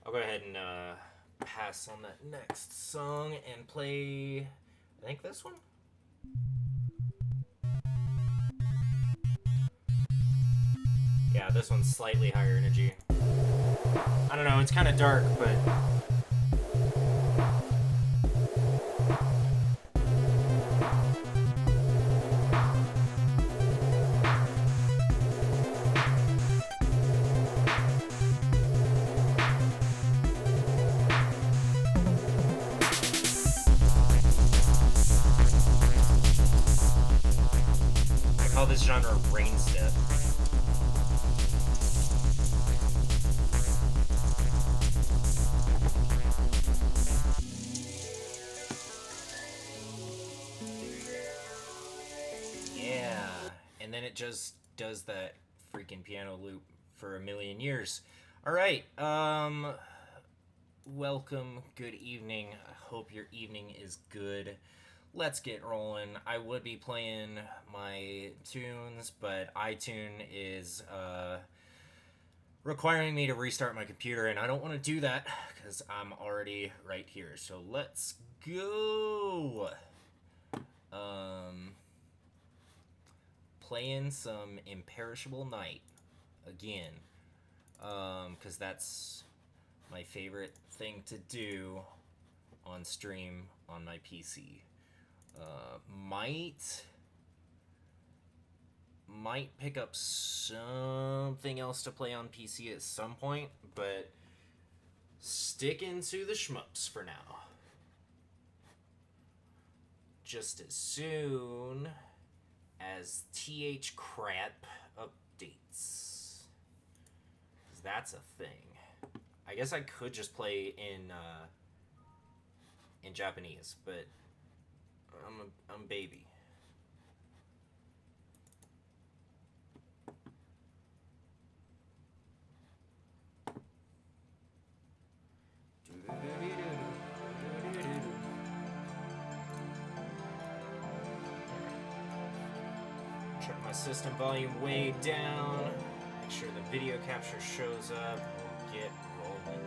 I'll go ahead and pass on that next song and play, I think this one? Yeah, this one's slightly higher energy. I don't know, it's kind of dark, but I call this genre rain step. Yeah, and then it just does that freaking piano loop for a million years. All right, welcome, good evening. I hope your evening is good. Let's get rolling. I would be playing my tunes, but iTunes is requiring me to restart my computer, and I don't want to do that because I'm already right here. So let's go. Playing some Imperishable Night again, because that's my favorite thing to do on stream on my PC. Might pick up something else to play on PC at some point, but sticking to the shmups for now. Just as soon as TH crap updates. 'Cause that's a thing. I guess I could just play in Japanese, but I'm baby. Check my system volume way down. Make sure the video capture shows up. We'll get rolling.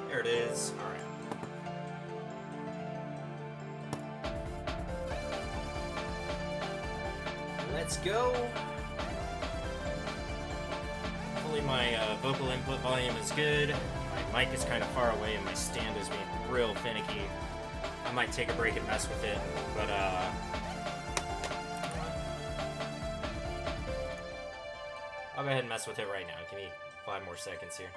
There it is. All right. Let's go. Hopefully my vocal input volume is good. My mic is kind of far away and my stand is being real finicky. I might take a break and mess with it, but I'll go ahead and mess with it right now. Give me 5 more seconds here.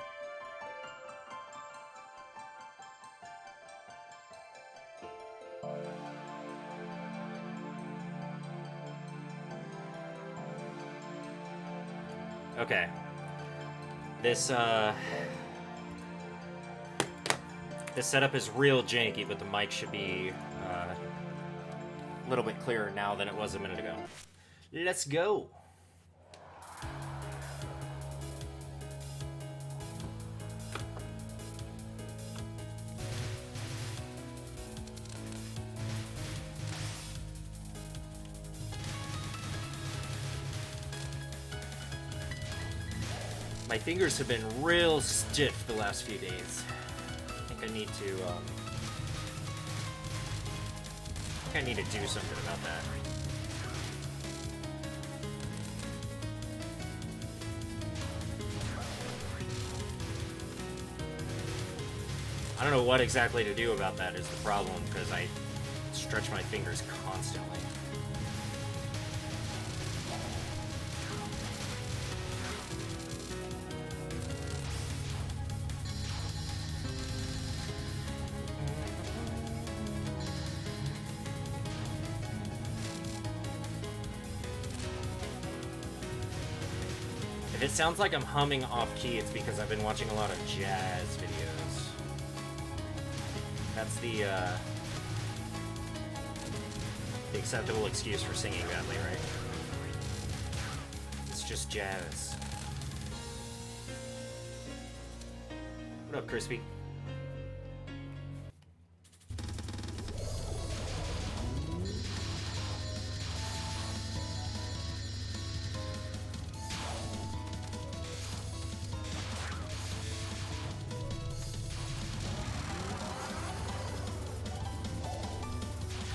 Okay. This setup is real janky, but the mic should be a little bit clearer now than it was a minute ago. Let's go. My fingers have been real stiff the last few days. I think I need to do something about that. I don't know what exactly to do about that is the problem, because I stretch my fingers constantly. If it sounds like I'm humming off key, it's because I've been watching a lot of jazz videos. That's the acceptable excuse for singing badly, right? It's just jazz. What up, Crispy?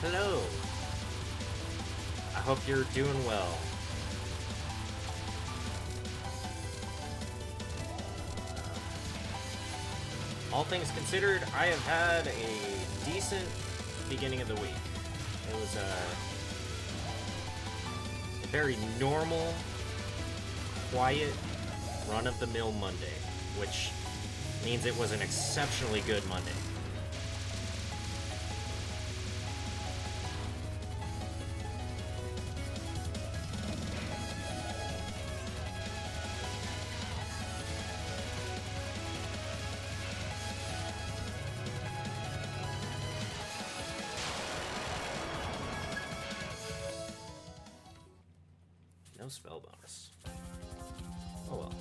Hello. I hope you're doing well. All things considered, I have had a decent beginning of the week. It was a very normal, quiet, run-of-the-mill Monday, which means it was an exceptionally good Monday. No spell bonus. Oh well.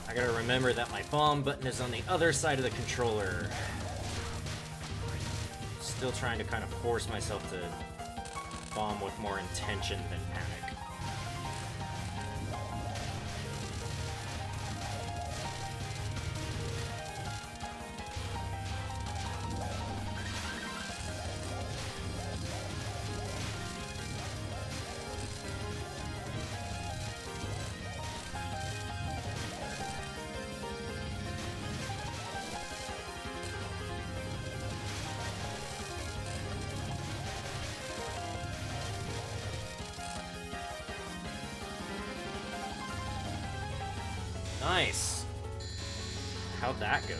I gotta remember that my bomb button is on the other side of the controller. Still trying to kind of force myself to bomb with more intention than panic. Nice. How'd that go?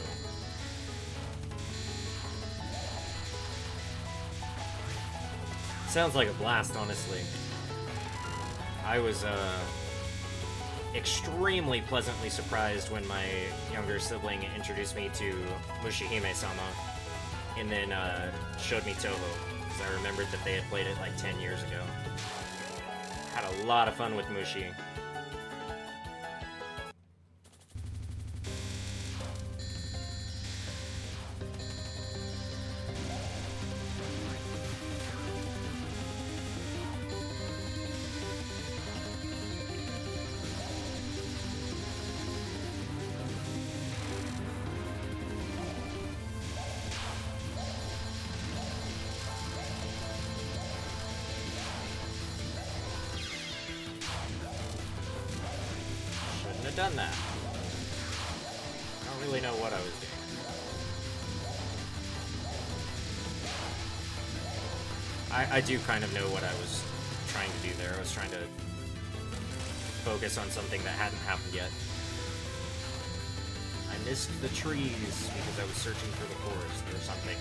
Sounds like a blast, honestly. I was extremely pleasantly surprised when my younger sibling introduced me to Mushihime-sama and then showed me Toho, because I remembered that they had played it like 10 years ago. Had a lot of fun with Mushi. Done that. I don't really know what I was doing. I do kind of know what I was trying to do there. I was trying to focus on something that hadn't happened yet. I missed the trees because I was searching for the forest or something.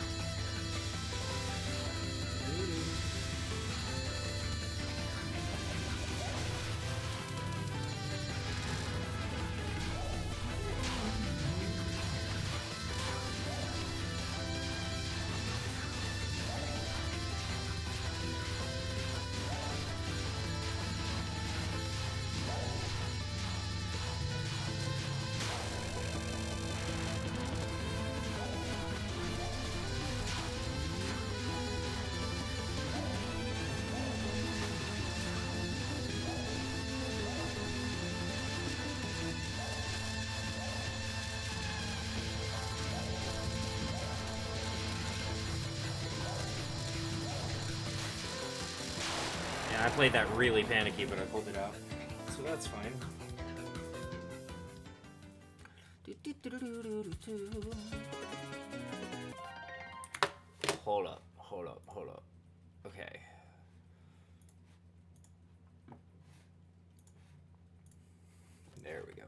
I played that really panicky, but I pulled it out. So that's fine. Hold up. hold up. Okay. There we go.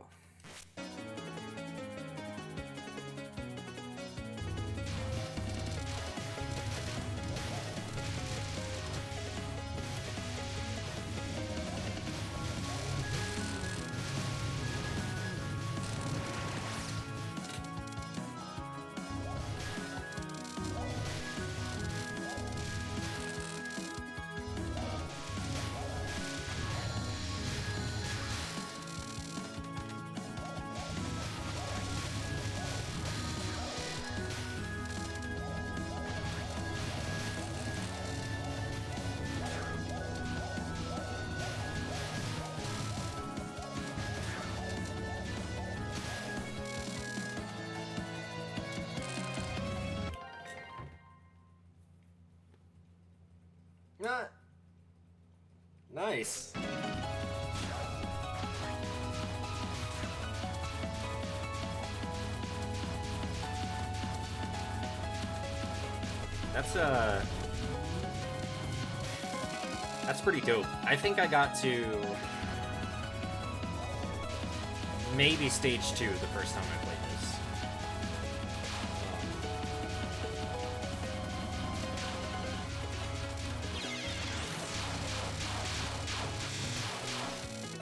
Nice. That's pretty dope. I think I got to maybe stage 2 the first time I played this.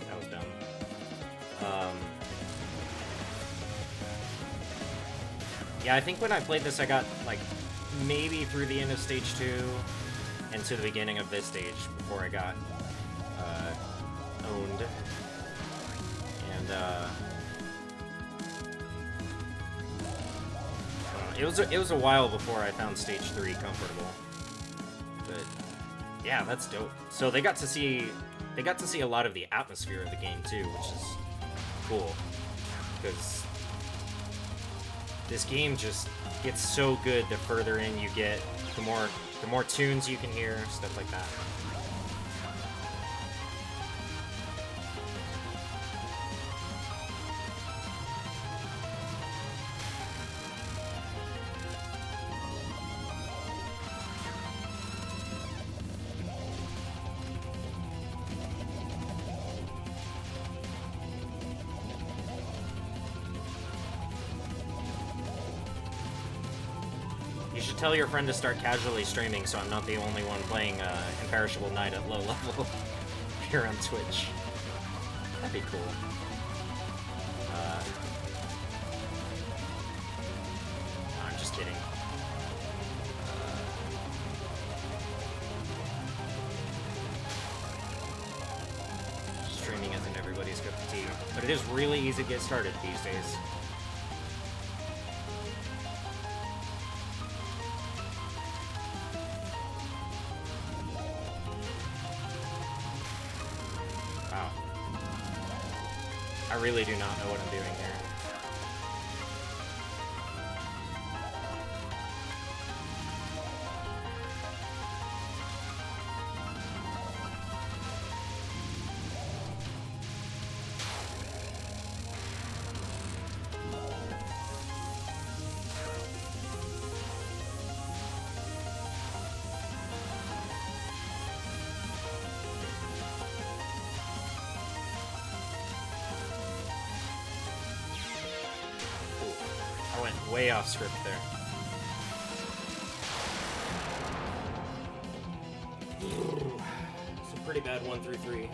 That was dumb. Yeah, I think when I played this, I got, like, maybe through the end of stage 2 and to the beginning of this stage before I got owned. And it was a while before I found stage 3 comfortable. But yeah, that's dope. So they got to see a lot of the atmosphere of the game too, which is cool. Because this game just gets so good the further in you get, the more tunes you can hear, stuff like that. Tell your friend to start casually streaming so I'm not the only one playing Imperishable Night at low level here on Twitch. That'd be cool. No, I'm just kidding. Streaming isn't everybody's cup of tea, but it is really easy to get started these days. I really do not know what I'm doing here. Way off script there. It's a pretty bad 1 through 3.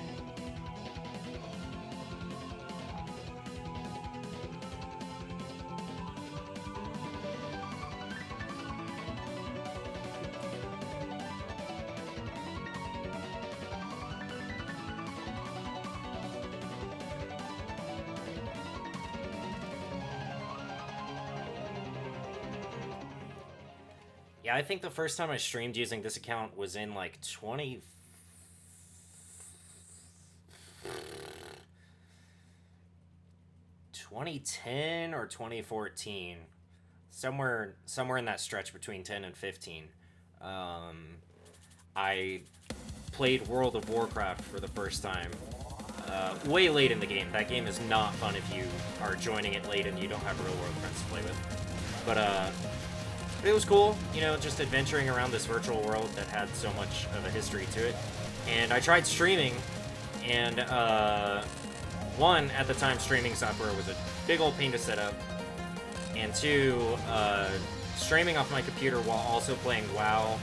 Yeah, I think the first time I streamed using this account was in like 2010 or 2014. Somewhere in that stretch between 10 and 15. I played World of Warcraft for the first time. Way late in the game. That game is not fun if you are joining it late and you don't have real world friends to play with. But But it was cool, you know, just adventuring around this virtual world that had so much of a history to it. And I tried streaming, and one, at the time, streaming software was a big old pain to set up, and two, streaming off my computer while also playing WoW,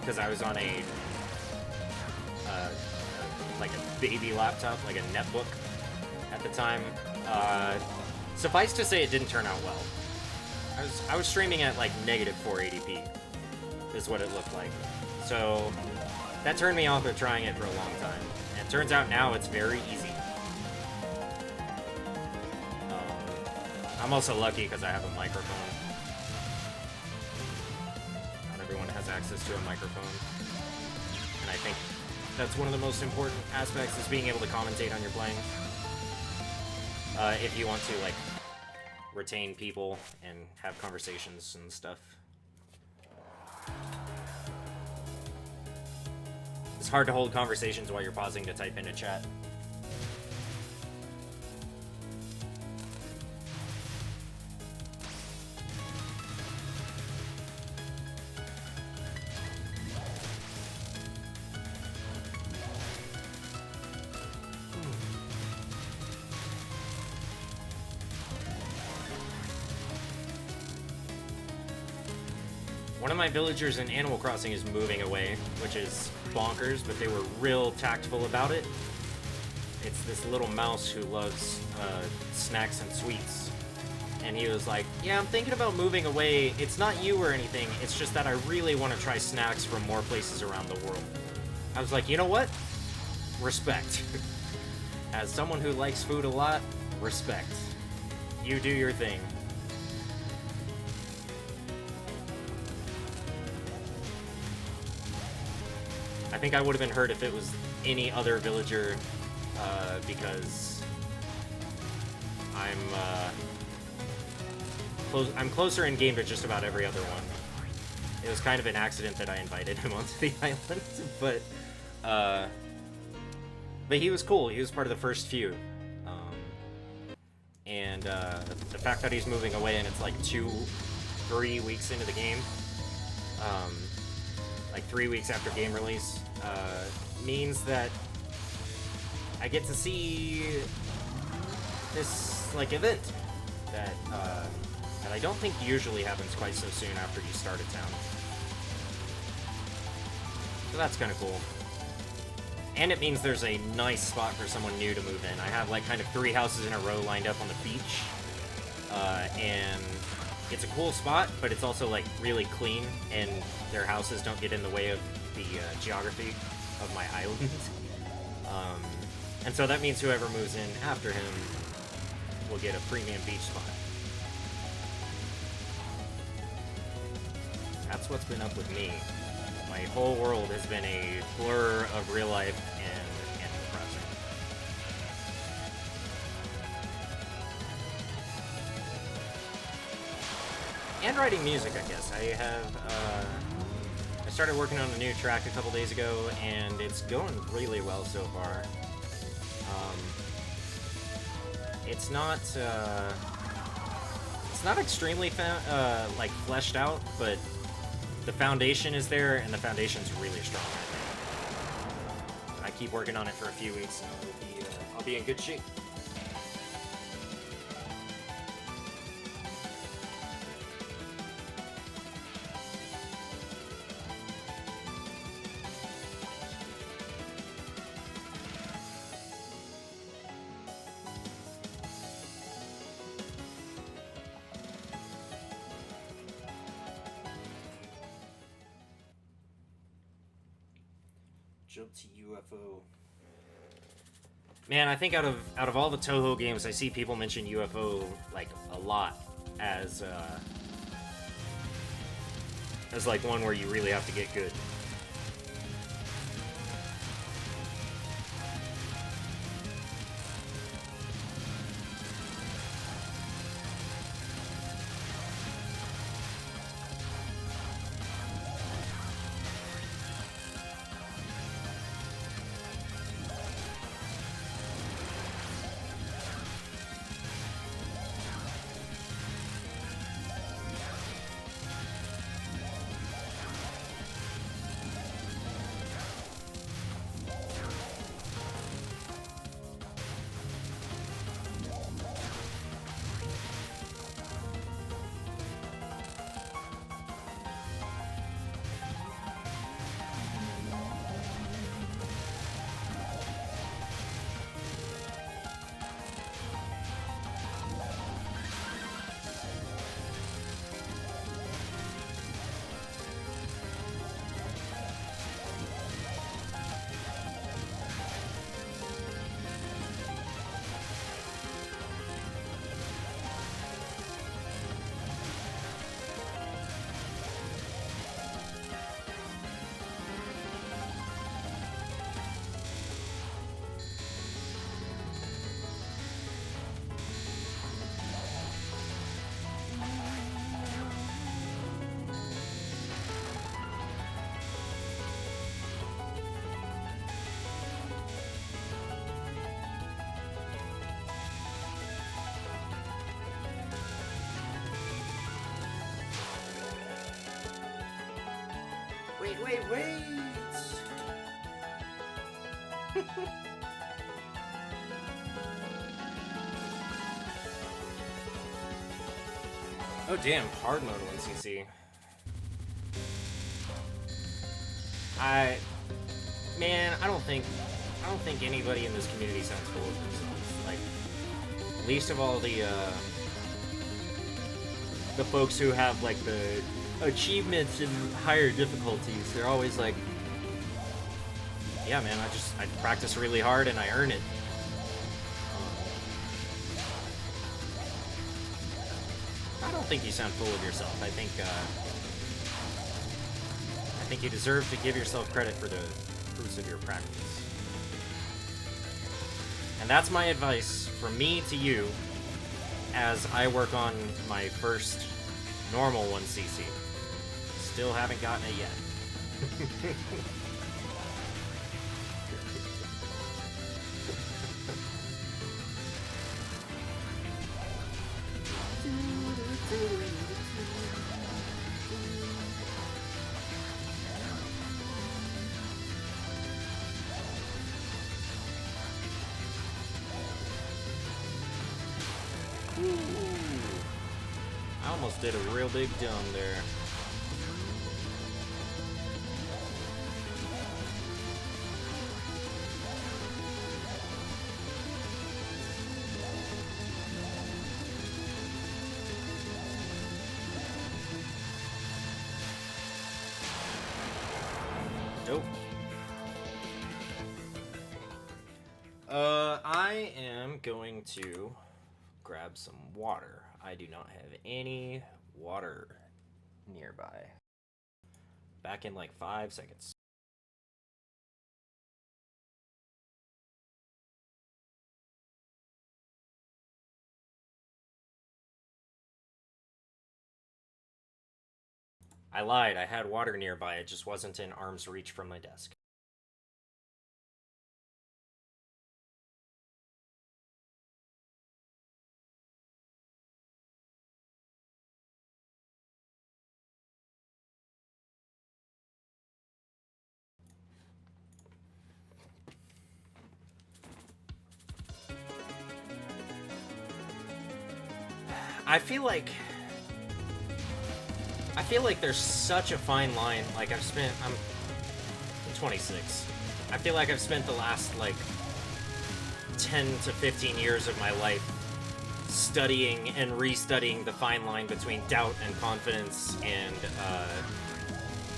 because I was on like a baby laptop, like a netbook at the time. Suffice to say, it didn't turn out well. I was streaming at like negative 480p, is what it looked like. So that turned me off of trying it for a long time. And it turns out now it's very easy. I'm also lucky because I have a microphone. Not everyone has access to a microphone. And I think that's one of the most important aspects, is being able to commentate on your playing. If you want to, like, retain people and have conversations and stuff. It's hard to hold conversations while you're pausing to type in a chat. One of my villagers in Animal Crossing is moving away, which is bonkers, but they were real tactful about it. It's this little mouse who loves snacks and sweets. And he was like, yeah, I'm thinking about moving away. It's not you or anything. It's just that I really want to try snacks from more places around the world. I was like, you know what? Respect. As someone who likes food a lot, respect. You do your thing. I think I would have been hurt if it was any other villager, because I'm closer in game to just about every other one. It was kind of an accident that I invited him onto the island, but he was cool. He was part of the first few, and the fact that he's moving away and it's like 2-3 weeks into the game, like 3 weeks after game release, means that I get to see this like event that I don't think usually happens quite so soon after you start a town. So that's kind of cool. And it means there's a nice spot for someone new to move in. I have like kind of 3 houses in a row lined up on the beach, and it's a cool spot, but it's also like really clean, and their houses don't get in the way of the geography of my island. And so that means whoever moves in after him will get a premium beach spot. That's what's been up with me. My whole world has been a blur of real life and Animal Crossing. And writing music, I guess. I started working on a new track a couple days ago, and it's going really well so far. It's not extremely like fleshed out, but the foundation is there, and the foundation's really strong. I keep working on it for a few weeks, and I'll be in good shape. Jump to UFO. Man, I think out of all the Toho games, I see people mention UFO like a lot as like one where you really have to get good. wait! Oh damn, hard mode 1cc. Man, I don't think anybody in this community sounds full of themselves. Like, least of all the folks who have like the achievements in higher difficulties. They're always like, yeah, man, I practice really hard and I earn it. I don't think you sound full of yourself. I think you deserve to give yourself credit for the fruits of your practice. And that's my advice from me to you as I work on my first normal 1cc. Still haven't gotten it yet. I almost did a real big dumb there. Dope. I am going to grab some water. I do not have any water nearby. Back in like 5 seconds. I lied, I had water nearby, it just wasn't in arm's reach from my desk. I feel like there's such a fine line. Like I'm 26. I feel like I've spent the last like 10 to 15 years of my life studying and restudying the fine line between doubt and confidence and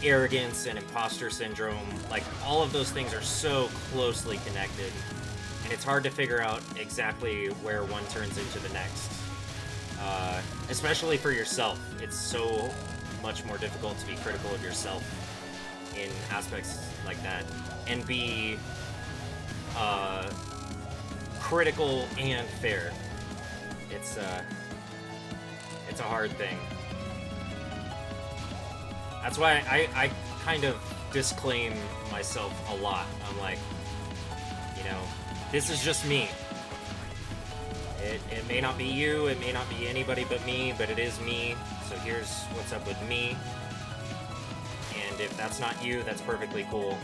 arrogance and imposter syndrome. Like all of those things are so closely connected, and it's hard to figure out exactly where one turns into the next. Especially for yourself, it's so much more difficult to be critical of yourself in aspects like that and be critical and fair. It's a hard thing. That's why I kind of disclaim myself a lot. I'm like, you know, this is just me. It may not be you, it may not be anybody but me, but it is me, so here's what's up with me. And if that's not you, that's perfectly cool.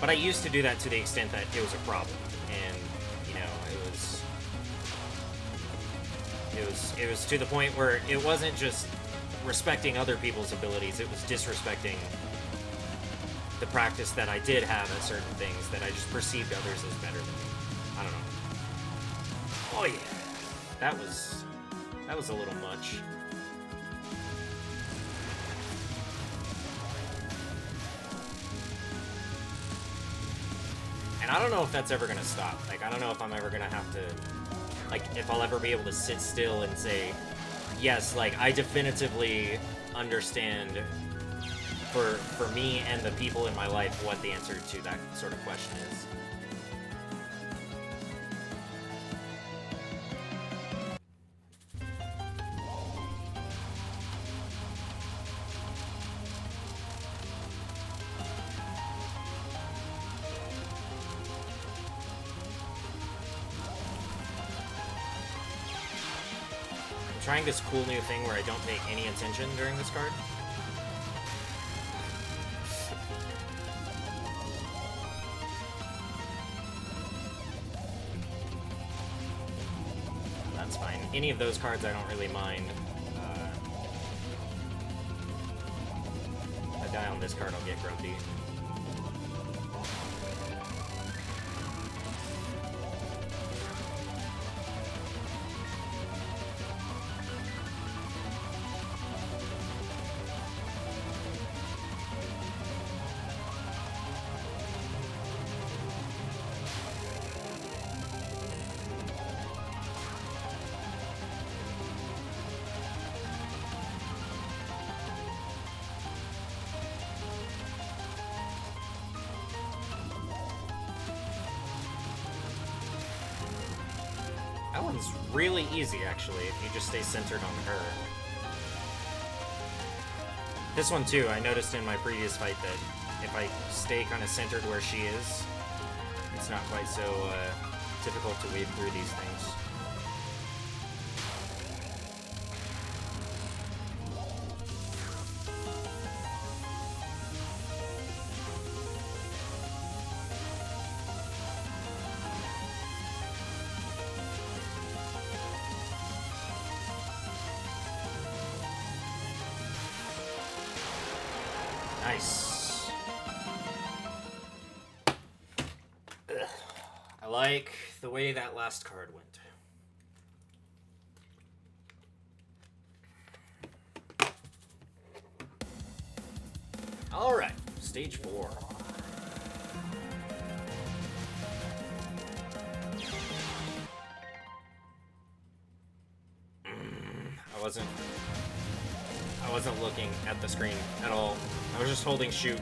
But I used to do that to the extent that it was a problem, and, you know, it was to the point where it wasn't just respecting other people's abilities, it was disrespecting the practice that I did have at certain things that I just perceived others as better than me. I don't know. Oh yeah, that was a little much. And I don't know if that's ever gonna stop. Like, I don't know if I'm ever gonna have to, like, if I'll ever be able to sit still and say, yes, like, I definitively understand for me and the people in my life what the answer to that sort of question is. I'm trying this cool new thing where I don't pay any attention during this card. That's fine. Any of those cards I don't really mind. If I die on this card, I'll get grumpy. That one's really easy, actually, if you just stay centered on her. This one, too, I noticed in my previous fight that if I stay kind of centered where she is, it's not quite so difficult to weave through these things. Nice. Ugh. I like the way that last card went. All right, stage 4. I wasn't looking at the screen at all. I was just holding shoot.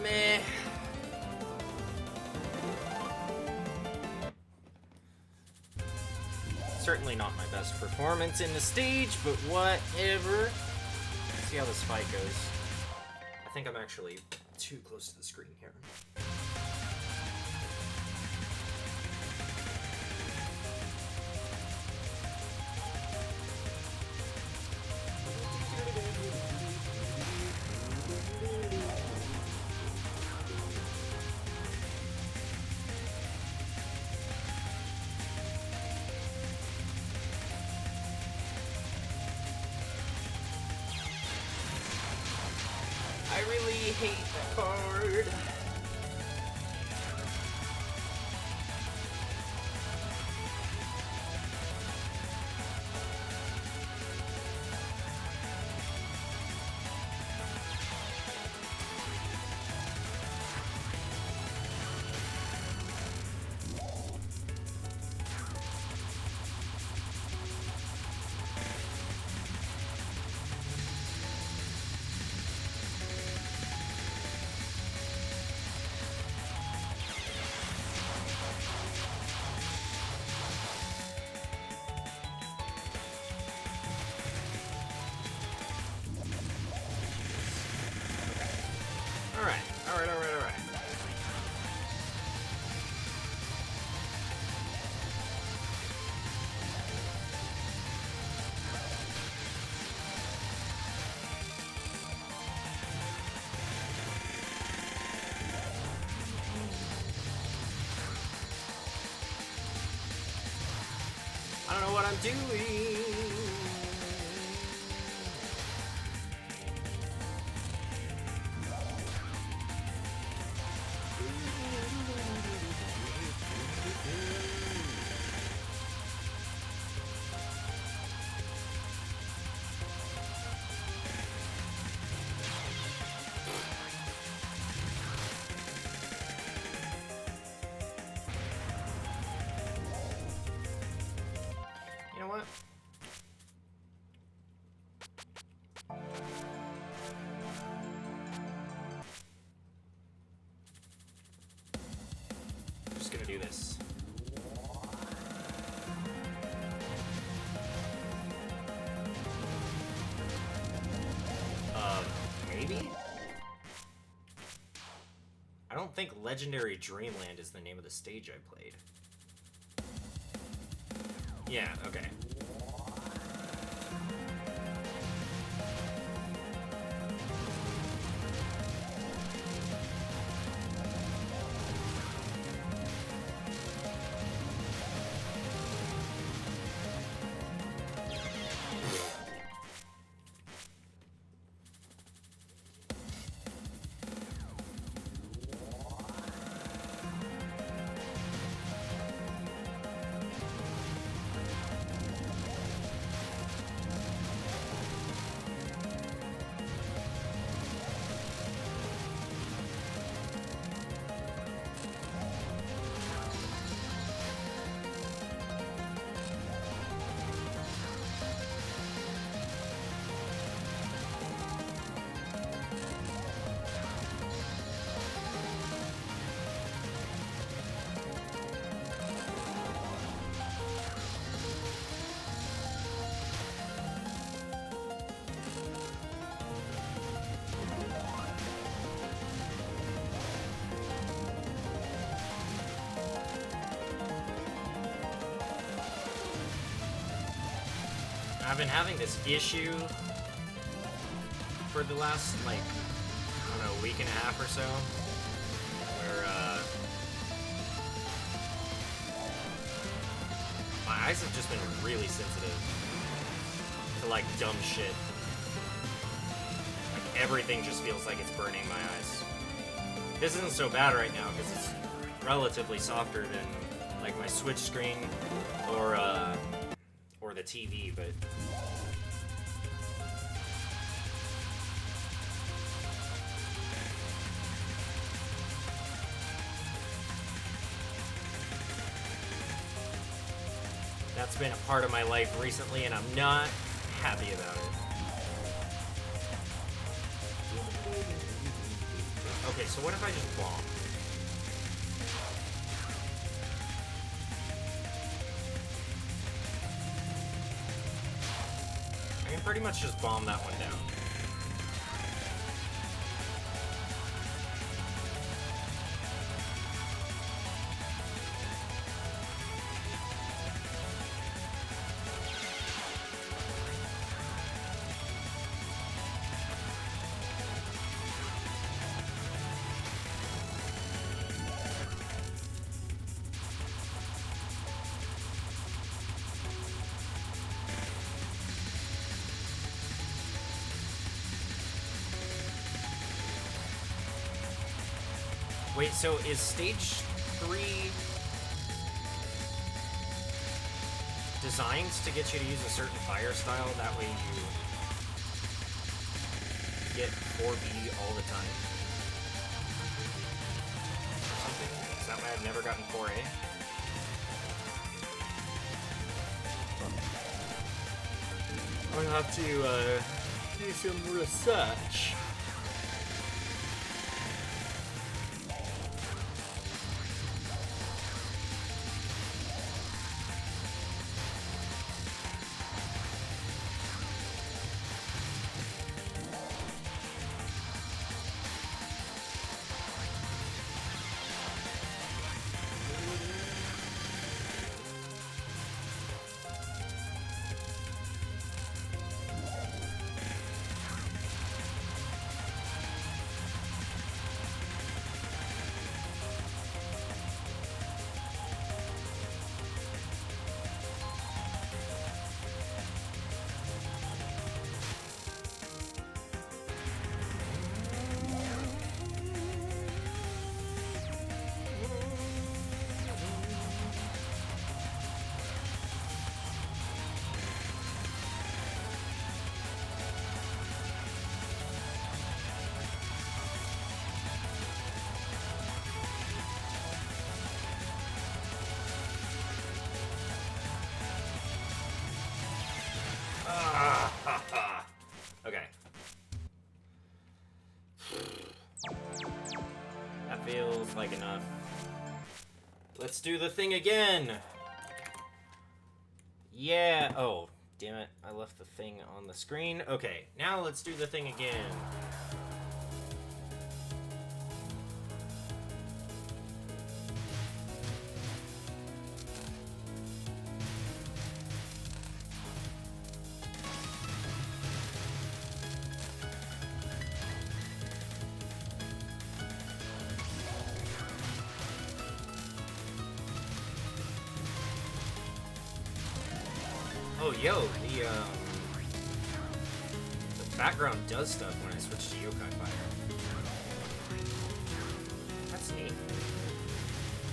Meh. Certainly not my best performance in the stage, but whatever. Let's see how this fight goes. I think I'm actually too close to the screen here. I really hate that card. Alright. what I'm doing. You know what? I'm just gonna do this. Maybe? I don't think Legendary Dreamland is the name of the stage I played. Yeah, okay. I've been having this issue for the last, like, I don't know, week and a half or so, where, my eyes have just been really sensitive to, like, dumb shit. Like, everything just feels like it's burning my eyes. This isn't so bad right now, because it's relatively softer than, like, my Switch screen, or the TV, but... That's been a part of my life recently, and I'm not happy about it. Okay, so what if I just bomb? I can pretty much just bomb that one down. Wait, so is stage 3 designed to get you to use a certain fire style? That way you get 4B all the time? Or something? Is that why I've never gotten 4A? I'm gonna have to do some research. That feels like enough. Let's do the thing again! Yeah! Oh, damn it. I left the thing on the screen. Okay, now let's do the thing again. Oh, yo, the background does stuff when I switch to Yokai Fire. That's neat.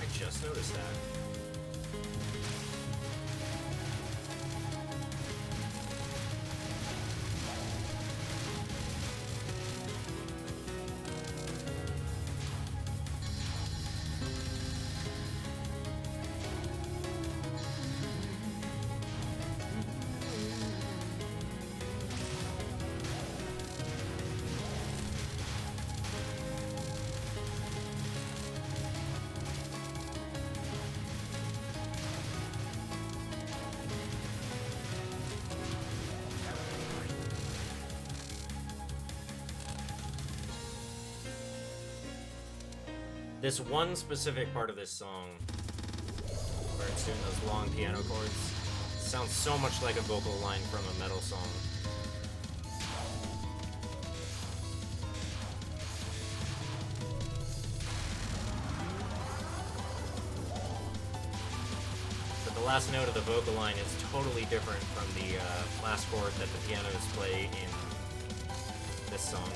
I just noticed that. This one specific part of this song, where it's doing those long piano chords, sounds so much like a vocal line from a metal song. But the last note of the vocal line is totally different from the last chord that the pianos play in this song.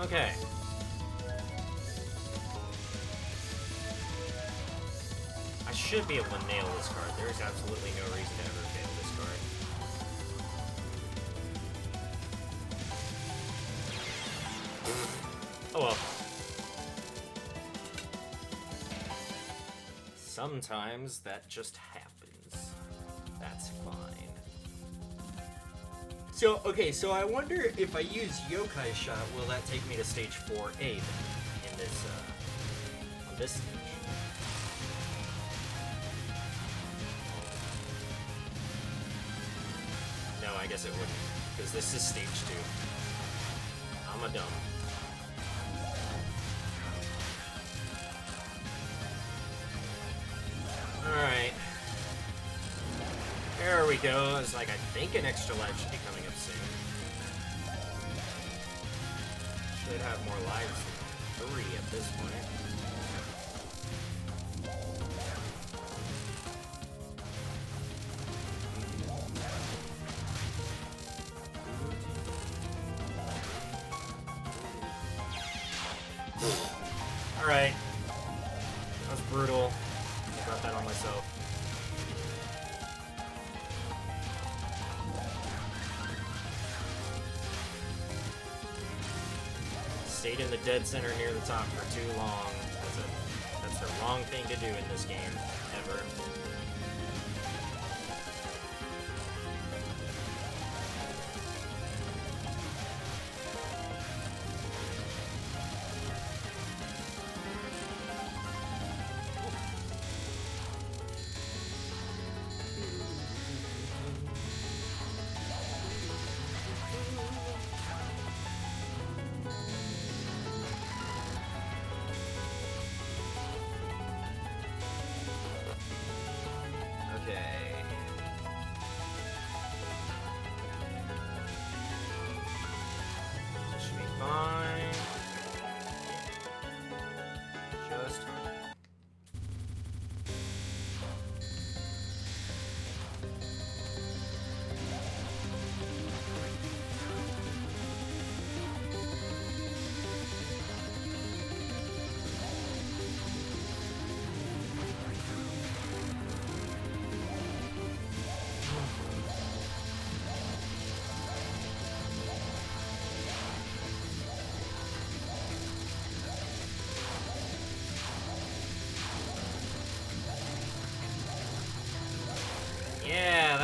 Okay. I should be able to nail this card. There is absolutely no reason to ever fail this card. Oh well. Sometimes that just happens. That's fine. So, okay, so I wonder if I use Yokai Shot, will that take me to stage 4A then, in this, on this stage? No, I guess it wouldn't, because this is stage 2. I'm a dumb. Alright. There we go. It's like, I think an extra life should be coming up soon. Should have more lives than 3 at this point. Alright. That was brutal. I brought that on myself. Stayed in the dead center near the top for too long. That's the wrong thing to do in this game, ever.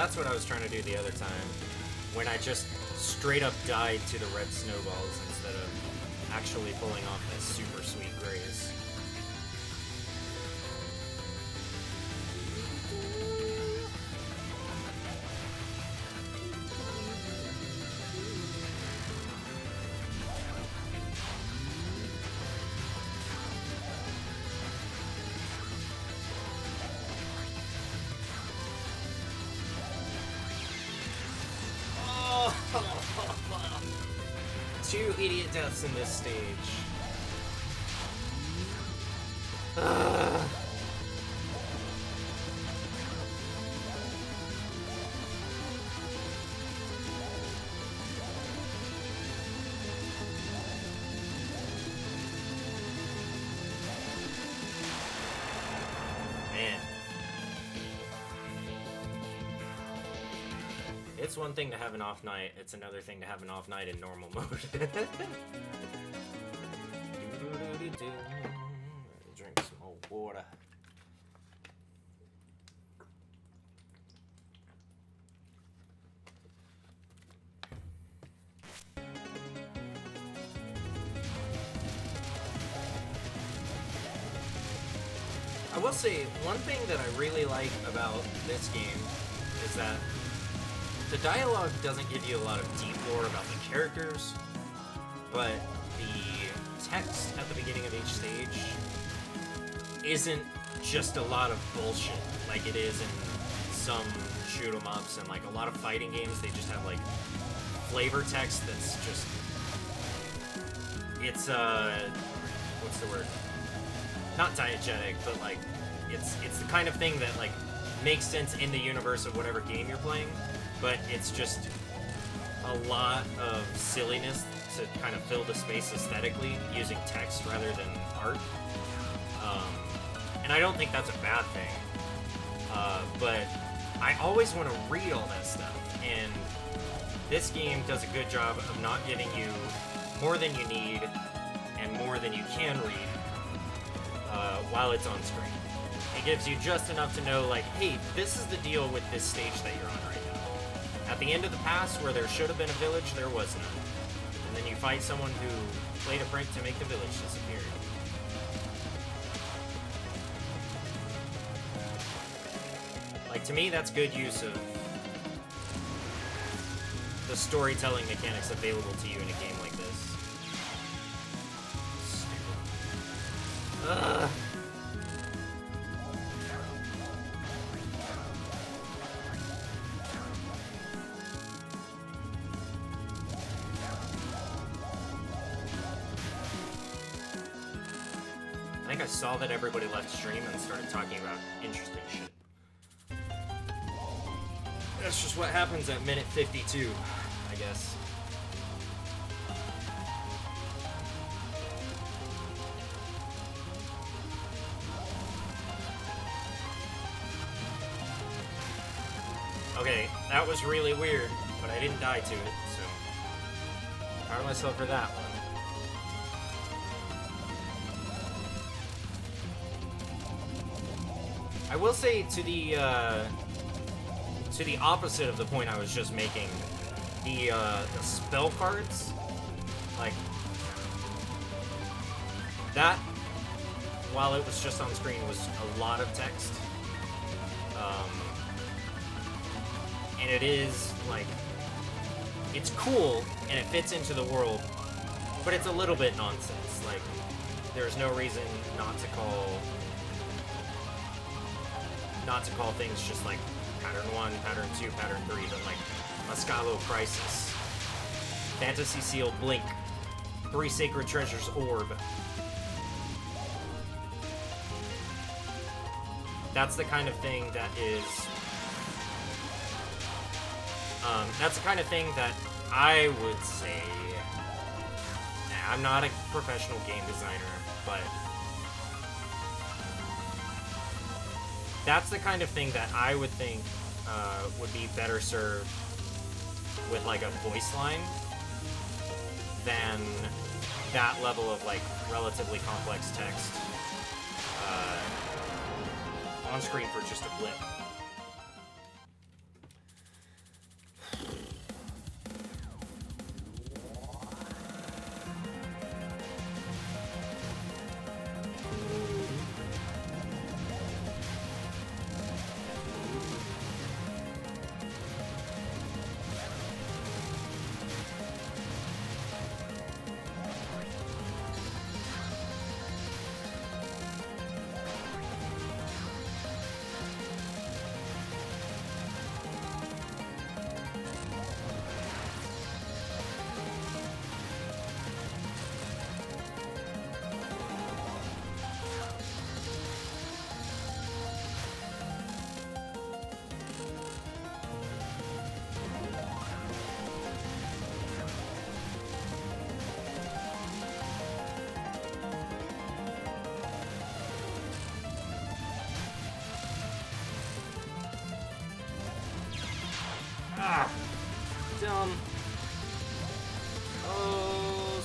that's what I was trying to do the other time, when I just straight up died to the red snowballs instead of actually pulling off that super sweet graze. Two idiot deaths in this stage. Man. It's one thing to have an off night, it's another thing to have an off night in normal mode. Drink some more water. I will say, one thing that I really like about this game is that the dialogue doesn't give you a lot of deep lore about the characters, but the text at the beginning of each stage isn't just a lot of bullshit like it is in some shoot 'em ups and like a lot of fighting games. They just have like flavor text that's just, it's what's the word? Not diegetic, but like it's the kind of thing that like makes sense in the universe of whatever game you're playing. But it's just a lot of silliness to kind of fill the space aesthetically using text rather than art. And I don't think that's a bad thing. But I always want to read all that stuff. And this game does a good job of not giving you more than you need and more than you can read while it's on screen. It gives you just enough to know, like, hey, this is the deal with this stage that you're on right now. At the end of the past, where there should have been a village, there was none. And then you fight someone who played a prank to make the village disappear. Like, to me, that's good use of the storytelling mechanics available to you in a game like this. Stupid. Ugh. I think I saw that everybody left stream and started talking about interesting shit. That's just what happens at minute 52, I guess. Okay, that was really weird, but I didn't die to it, so proud of myself for that one. I will say, to the opposite of the point I was just making, the spell cards, like, that, while it was just on screen, was a lot of text. And it is, like, it's cool, and it fits into the world, but it's a little bit nonsense. Like, there's no reason not to call things just like pattern 1, pattern 2, pattern 3, but like Mascalo Crisis, Fantasy Seal Blink, 3 Sacred Treasures Orb. That's the kind of thing that is, that's the kind of thing that I would say, I'm not a professional game designer, but that's the kind of thing that I would think would be better served with like a voice line than that level of like relatively complex text on screen for just a blip.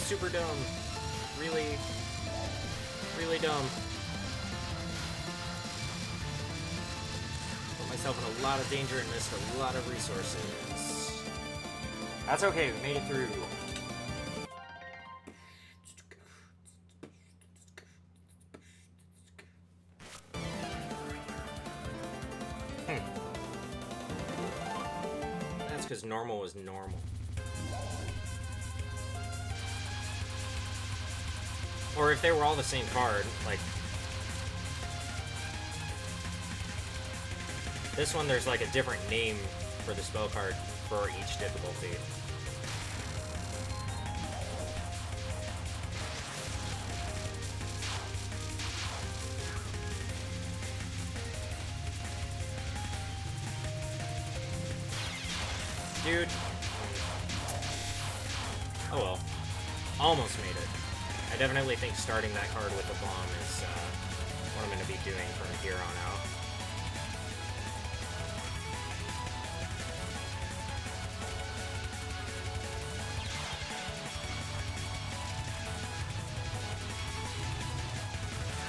super dumb. Really, really dumb. Put myself in a lot of danger and missed a lot of resources. That's okay, we made it through. That's because normal was normal. Or if they were all the same card, like... This one, there's like a different name for the spell card for each difficulty. Dude. Oh well. Almost made it. I definitely think starting that card with a bomb is what I'm going to be doing from here on out.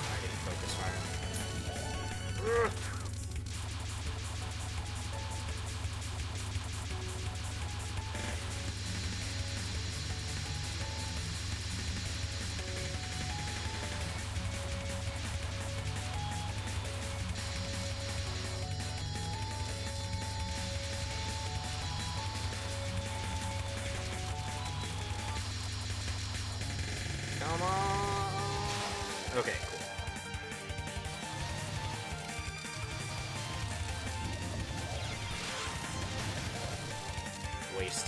I didn't focus fire. Ugh. Come on. Okay, cool. Waste.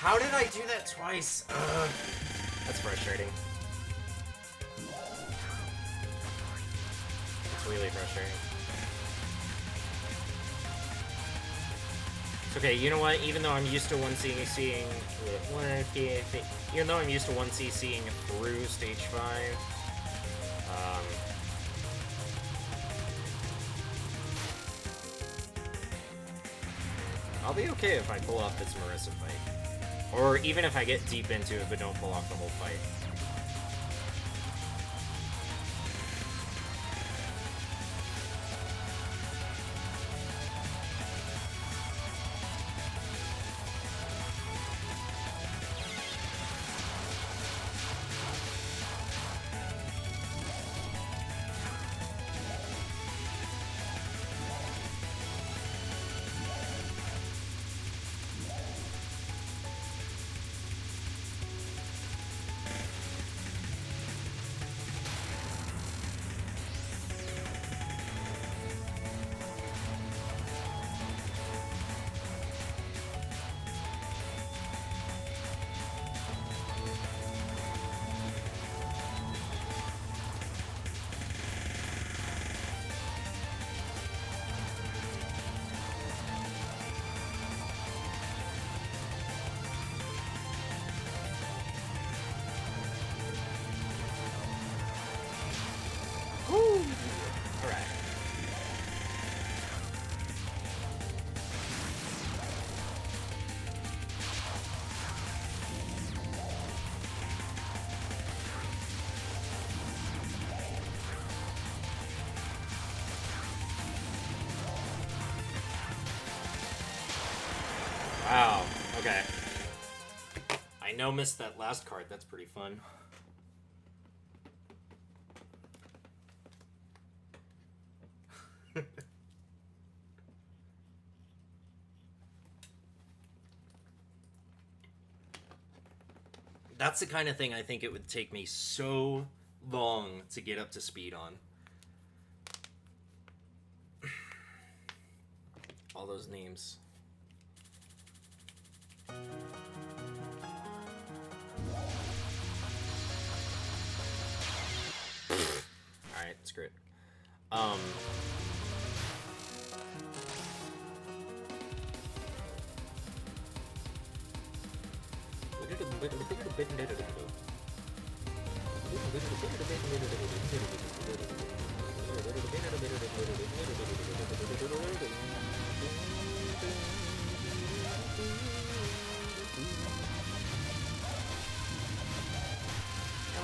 How did I do that twice? Ugh. That's frustrating. It's really frustrating. It's okay, you know what? Even though I'm used to 1C seeing... Even though I'm used to 1C seeing through stage 5, I'll be okay if I pull off this Marissa fight. Or even if I get deep into it but don't pull off the whole fight. Wow, okay. I know missed that last card, that's pretty fun. That's the kind of thing I think it would take me so long to get up to speed on. All those names. Alright, screw it. And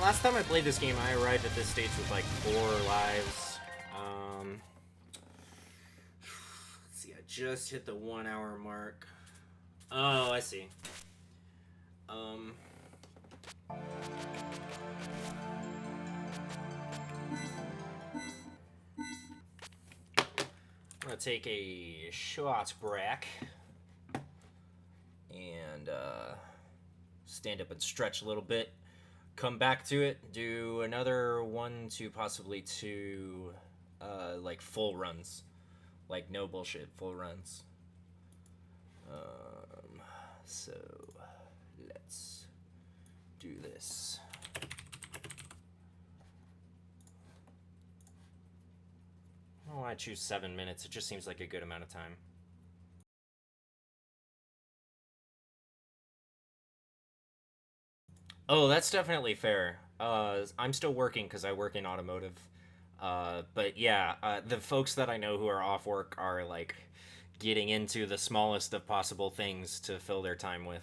last time I played this game, I arrived at this stage with like 4 lives. Let's see, I just hit the 1 hour mark. Oh, I see. I'm gonna take a short break and stand up and stretch a little bit. Come back to it. Do another 1 to possibly 2, like full runs, like no bullshit full runs. So let's do this. Oh, I choose 7 minutes. It just seems like a good amount of time. Oh, that's definitely fair. I'm still working because I work in automotive. But yeah, the folks that I know who are off work are like getting into the smallest of possible things to fill their time with.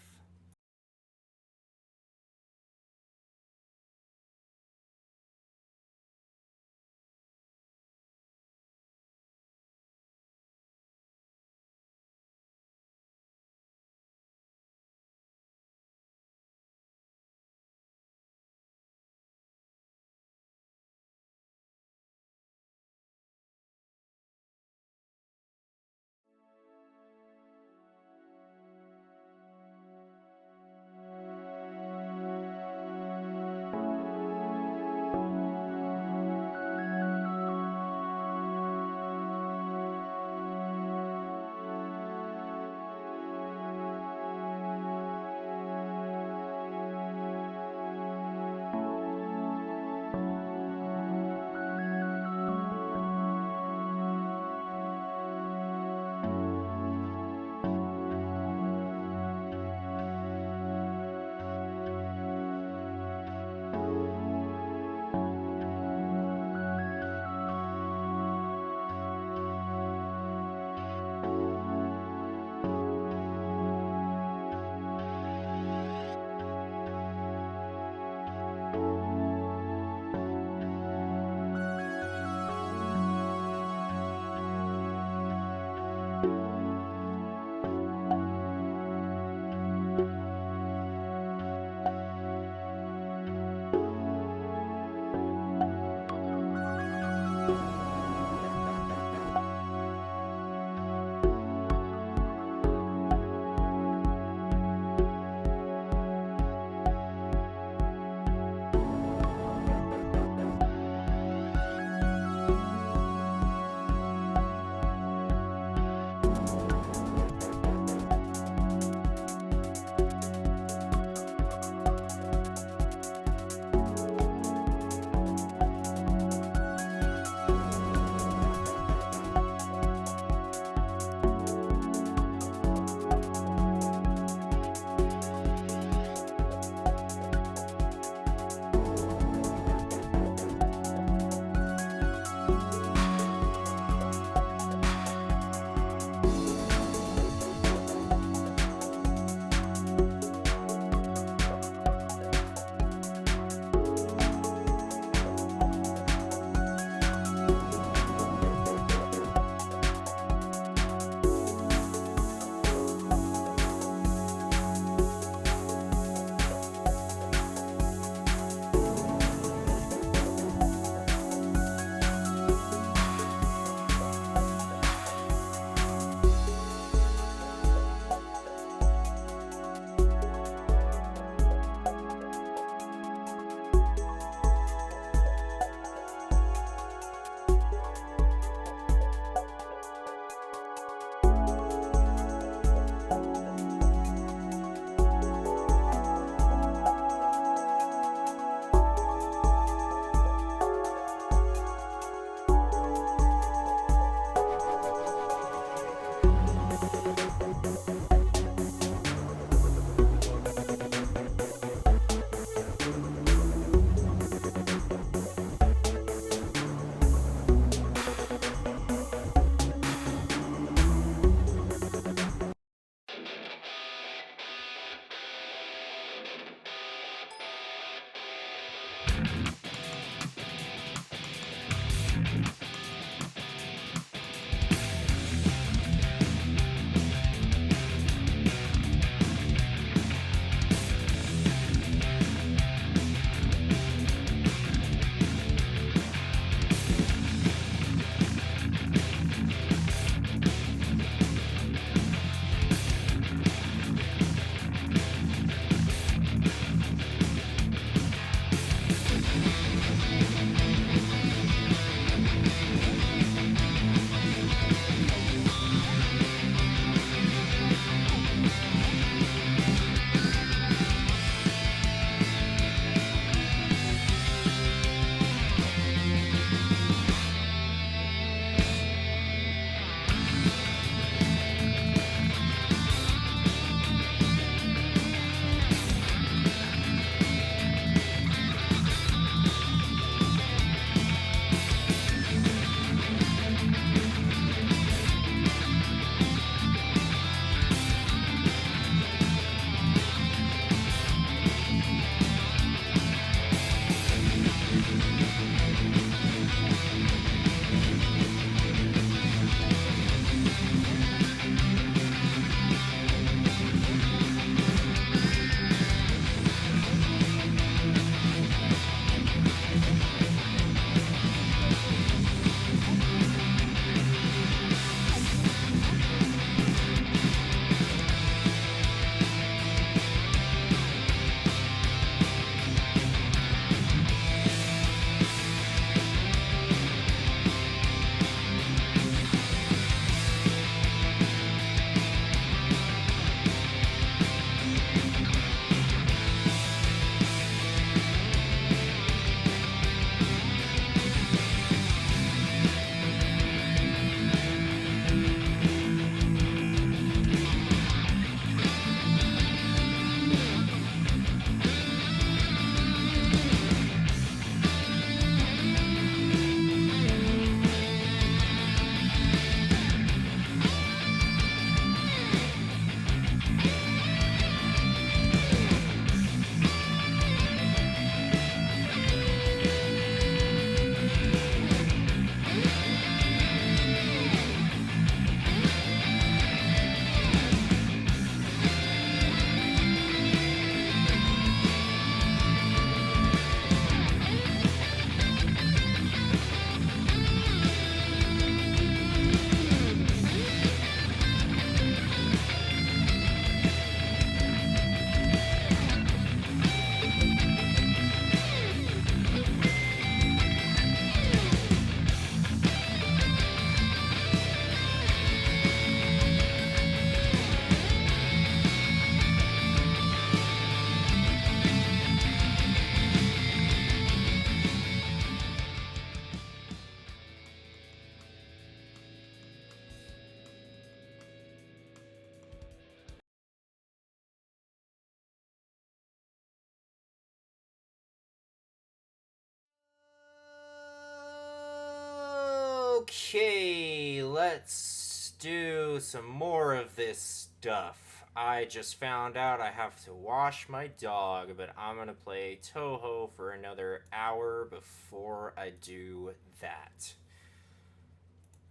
let's do some more of this stuff. I just found out I have to wash my dog, but I'm gonna play Toho for another hour before I do that.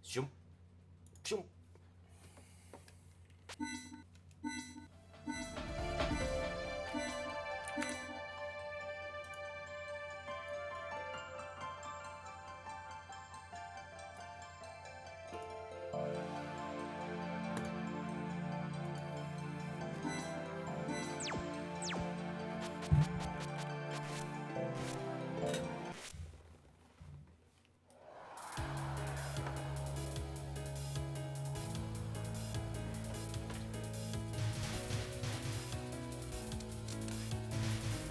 Jump, jump.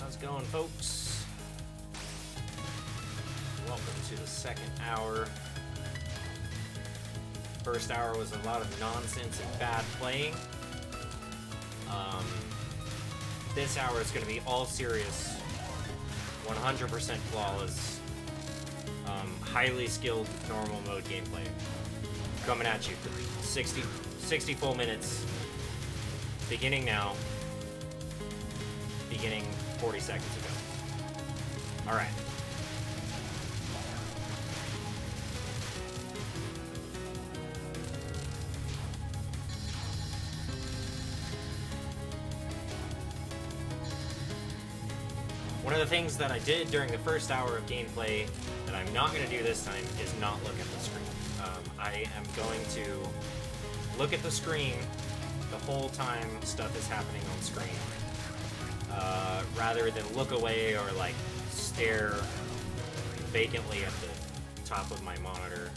How's it going, folks? Welcome to the second hour. First hour was a lot of nonsense and bad playing. This hour is going to be all serious, 100% flawless, highly skilled normal mode gameplay. Coming at you for 60 full minutes. Beginning now. Beginning 40 seconds ago. Alright. One of the things that I did during the first hour of gameplay that I'm not going to do this time is not look at the screen. I am going to look at the screen the whole time stuff is happening on screen. Rather than look away or like stare vacantly at the top of my monitor,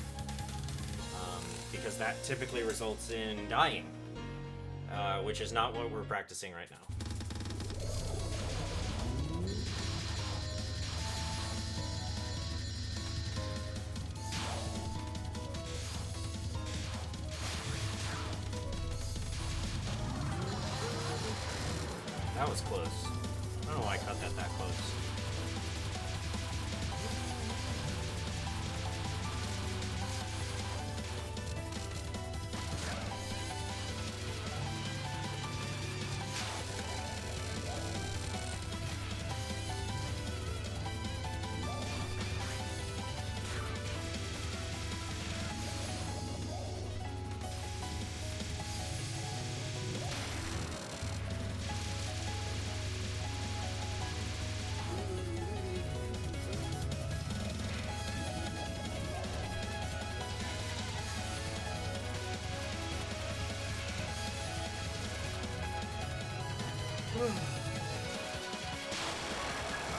because that typically results in dying, which is not what we're practicing right now. That was close. I don't know why I cut that close.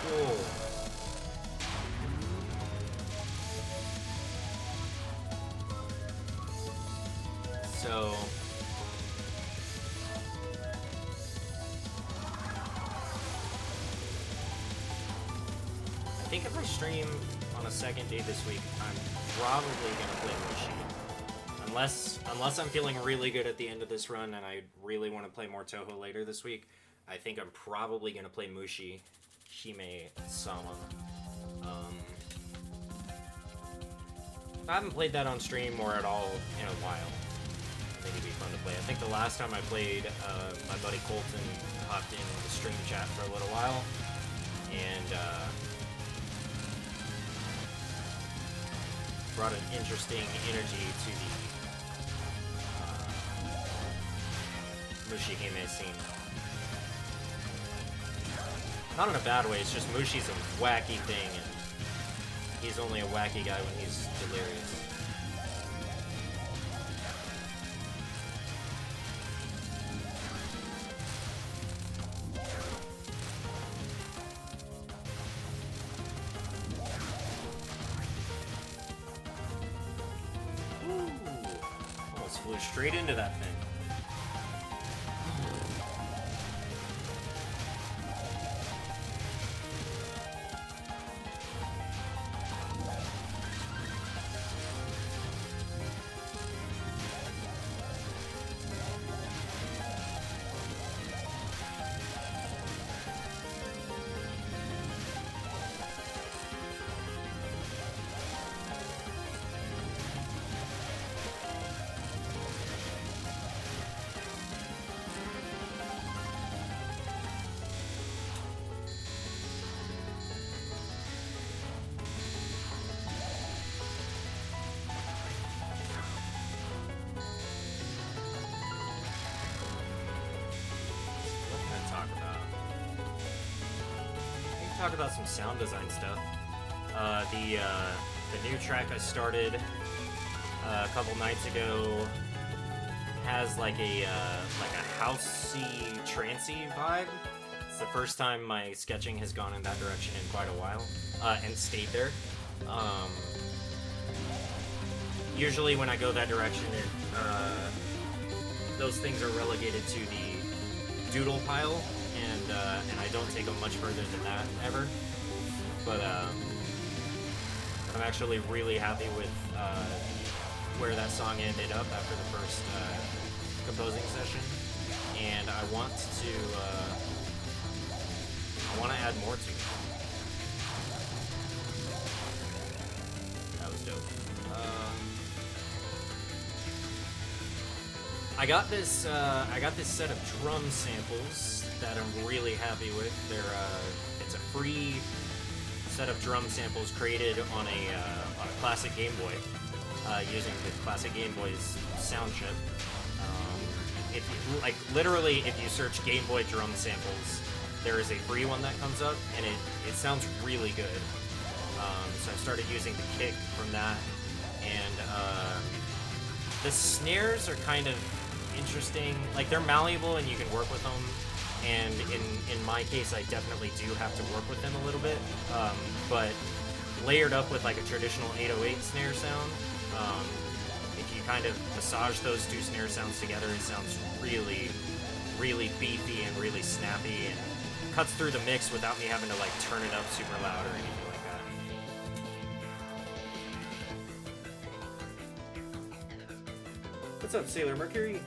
Cool. So I think if I stream on a second day this week, I'm probably gonna play Mushi. Unless I'm feeling really good at the end of this run and I really want to play more Toho later this week, I think I'm probably gonna play Mushi Hime-sama. I haven't played that on stream or at all in a while. I think it'd be fun to play. I think the last time I played, my buddy Colton hopped in the stream chat for a little while, and brought an interesting energy to the Mushi Hime scene. Not in a bad way, it's just Mushi's a wacky thing, and he's only a wacky guy when he's delirious. Ooh, almost flew straight into that thing. talk about some sound design stuff. The new track I started a couple nights ago has like a housey, trancey vibe. It's the first time my sketching has gone in that direction in quite a while, and stayed there. Usually when I go that direction, those things are relegated to the doodle pile, and I don't take them much further than that ever. But I'm actually really happy with where that song ended up after the first composing session, and I want to add more to it. That was dope. I got this set of drum samples that I'm really happy with. It's a free set of drum samples created on a classic Game Boy, using the classic Game Boy's sound chip. If you, literally, if you search Game Boy drum samples, there is a free one that comes up, and it sounds really good. So I started using the kick from that, and the snares are kind of interesting. Like, they're malleable and you can work with them, and in my case I definitely do have to work with them a little bit, but layered up with like a traditional 808 snare sound, if you kind of massage those two snare sounds together, it sounds really, really beefy and really snappy, and cuts through the mix without me having to like turn it up super loud or anything like that. What's up, Sailor Mercury?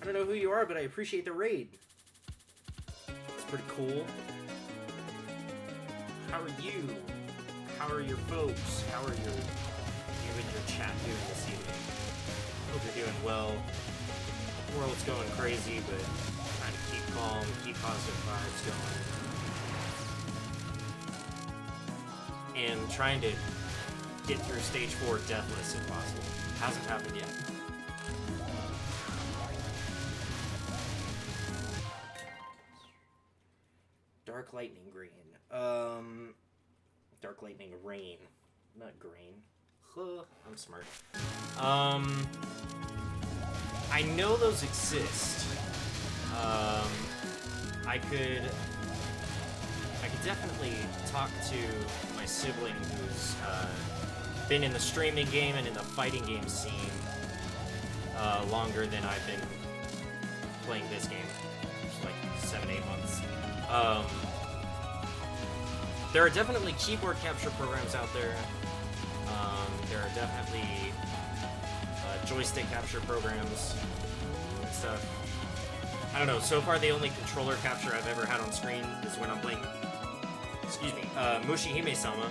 I don't know who you are, but I appreciate the raid. It's pretty cool. How are you? How are your folks? How are you and your chat doing this evening? Hope you're doing well. The world's going crazy, but trying to keep calm, keep positive vibes going. And trying to get through stage 4 deathless if possible. Hasn't happened yet. Dark Lightning Green. Dark Lightning Rain. Not green. Huh, I'm smart. I know those exist. I could definitely talk to my sibling who's been in the streaming game and in the fighting game scene longer than I've been playing this game. Just like 7-8 months. There are definitely keyboard capture programs out there. There are definitely joystick capture programs and stuff. I don't know, so far the only controller capture I've ever had on screen is when I'm playing, Mushihime-sama,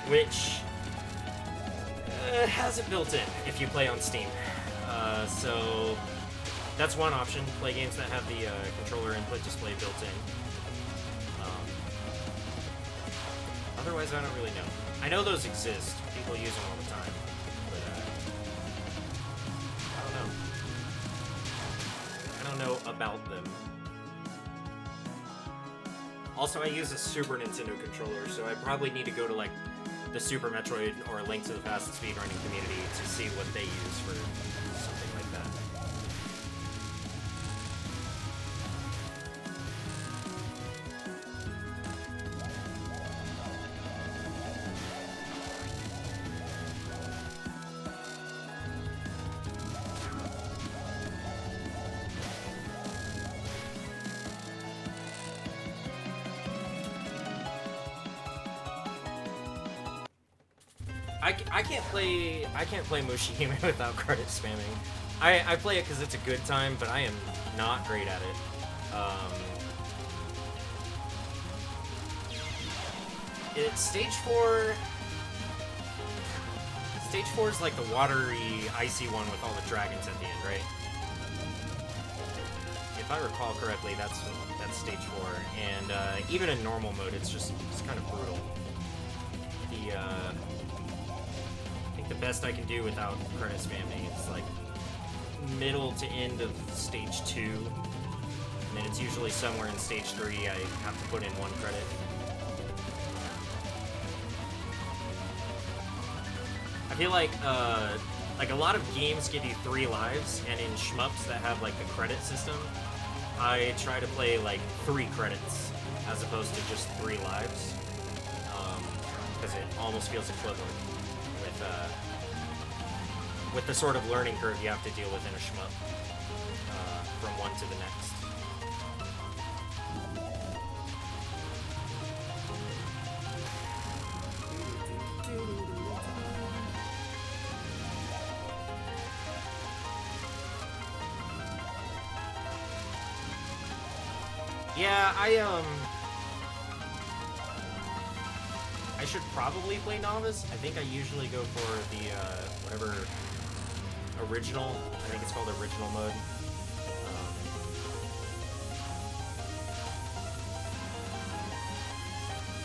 which has it built in if you play on Steam. So that's one option, play games that have the controller input display built in. Otherwise, I don't really know. I know those exist. People use them all the time. But, I don't know about them. Also, I use a Super Nintendo controller, so I probably need to go to, like, the Super Metroid or Link to the Past speedrunning community to see what they use for something like that. I can't play Mushihime without credit spamming. I play it because it's a good time, but I am not great at it. Stage 4 is like the watery, icy one with all the dragons at the end, right? If I recall correctly, that's stage 4, and even in normal mode, it's kind of brutal. I think the best I can do without credit spamming is like middle to end of stage 2, and then it's usually somewhere in stage 3 I have to put in 1 credit. I feel like a lot of games give you 3 lives, and in shmups that have like the credit system, I try to play like 3 credits as opposed to just 3 lives, because it almost feels equivalent with the sort of learning curve you have to deal with in a shmup from one to the next. Yeah, I should probably play Novice. I think I usually go for the, whatever, original. I think it's called original mode.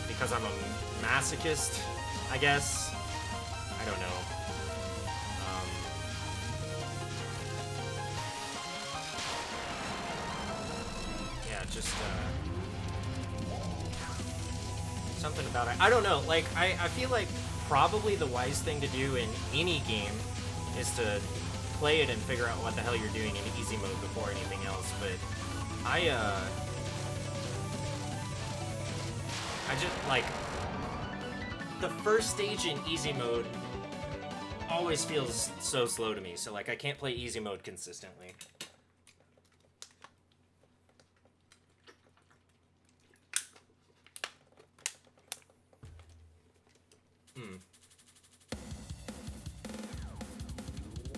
Because I'm a masochist, I guess. I don't know. Yeah, just, something about it. I don't know, like, I feel like probably the wise thing to do in any game is to play it and figure out what the hell you're doing in easy mode before anything else, but I just, like, the first stage in easy mode always feels so slow to me, so, like, I can't play easy mode consistently.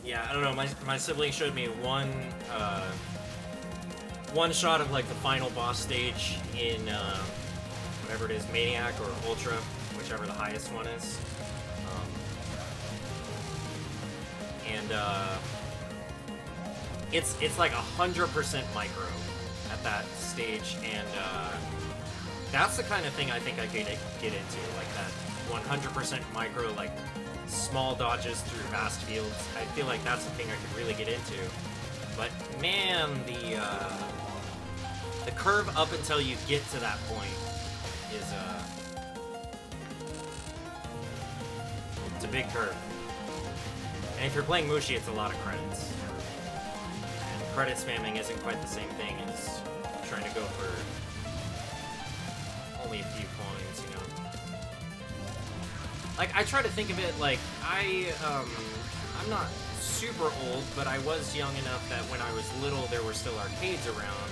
Yeah, I don't know, my sibling showed me one shot of, like, the final boss stage in, whatever it is, Maniac or Ultra, whichever the highest one is. It's like 100% micro at that stage, and that's the kind of thing I think I could get into, like that 100% micro, like small dodges through vast fields. I feel like that's the thing I could really get into. But man, the curve up until you get to that point is it's a big curve. And if you're playing Mushi, it's a lot of credits. And credit spamming isn't quite the same thing as trying to go for only a few coins, you know. Like, I try to think of it like, I'm not super old, but I was young enough that when I was little, there were still arcades around.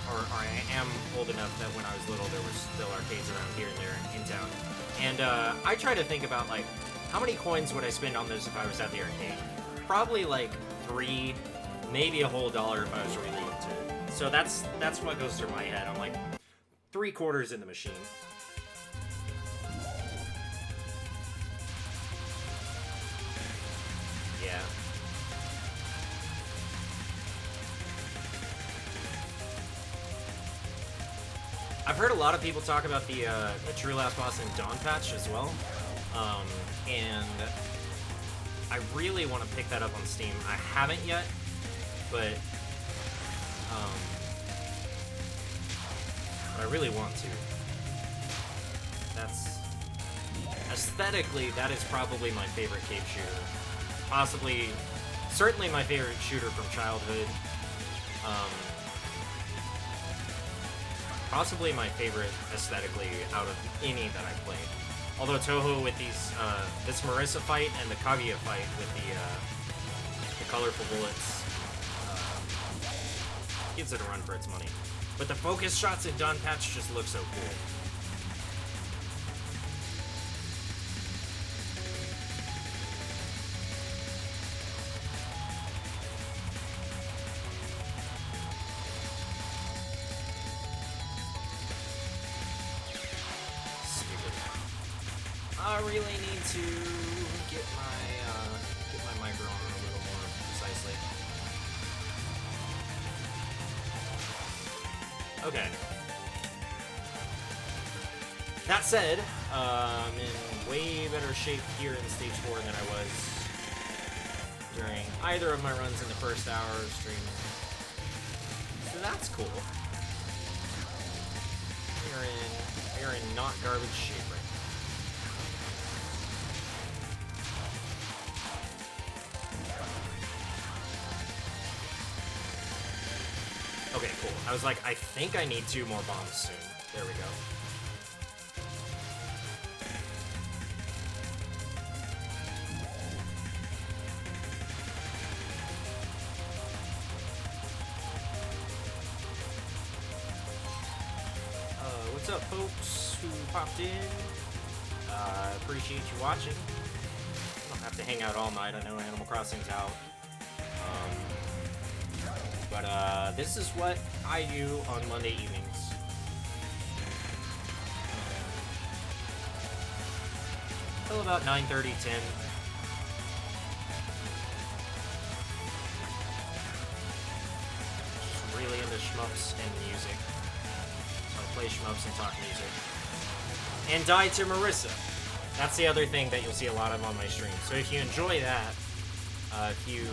Or I am old enough that when I was little, there were still arcades around here and there in town. And I try to think about, like, how many coins would I spend on this if I was at the arcade? Probably, like, 3, maybe a whole $1 if I was really into it. So that's what goes through my head. I'm like 3/4 in the machine. Yeah. I've heard a lot of people talk about the true last boss in Dawn Patch as well, and I really want to pick that up on Steam. I haven't yet, but I really want to. That's aesthetically, that is probably my favorite cave shooter. Certainly my favorite shooter from childhood. Possibly my favorite aesthetically out of any that I've played. Although Toho with these, this Marissa fight and the Kaguya fight with the colorful bullets gives it a run for its money. But the focus shots in Dawn Patch just look so cool. I really need to get my micro on a little more precisely. Okay. That said, I'm in way better shape here in Stage 4 than I was during either of my runs in the first hour of streaming. So that's cool. We are in not garbage shape right now. Okay, cool. I was like, I think I need 2 more bombs soon. There we go. What's up, folks who popped in? Appreciate you watching. I don't have to hang out all night. I know Animal Crossing's out. But this is what I do on Monday evenings. Till about 9:30, 10. Just really into shmups and music. Play shmups and talk music. And die to Marissa. That's the other thing that you'll see a lot of on my stream. So if you enjoy that, if you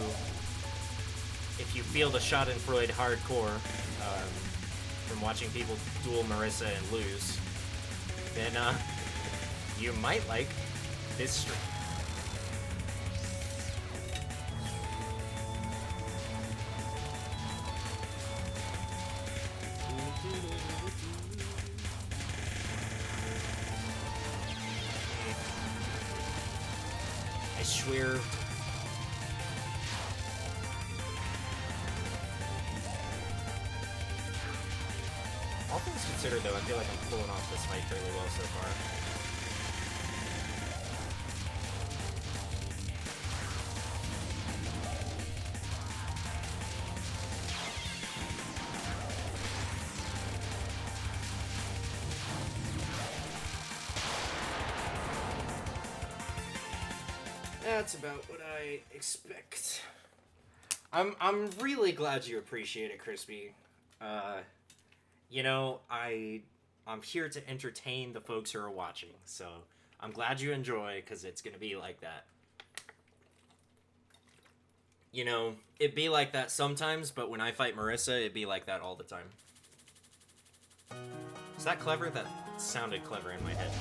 feel the Schadenfreude hardcore from watching people duel Marissa and lose, then you might like this stream. I swear. All things considered, though, I feel like I'm pulling off this fight fairly well so far. That's about what I expect. I'm really glad you appreciate it, Crispy. You know, I'm here to entertain the folks who are watching, so I'm glad you enjoy, because it's gonna be like that. You know, it'd be like that sometimes, but when I fight Marissa, it'd be like that all the time. Is that clever? That sounded clever in my head.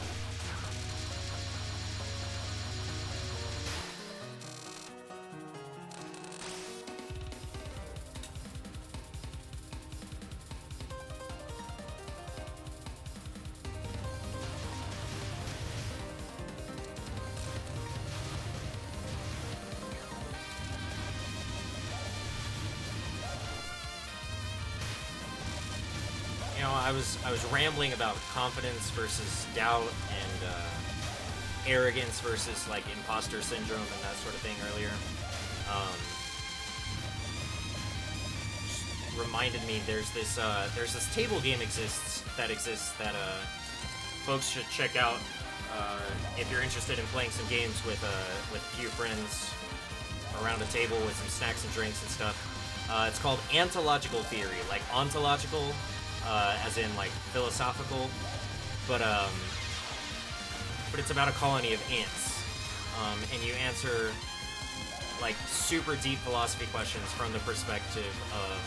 I was rambling about confidence versus doubt and arrogance versus like imposter syndrome and that sort of thing earlier. Just reminded me there's this table game that folks should check out if you're interested in playing some games with a few friends around a table with some snacks and drinks and stuff. It's called Ontological Theory, like ontological. As in like philosophical, but it's about a colony of ants, and you answer like super deep philosophy questions from the perspective of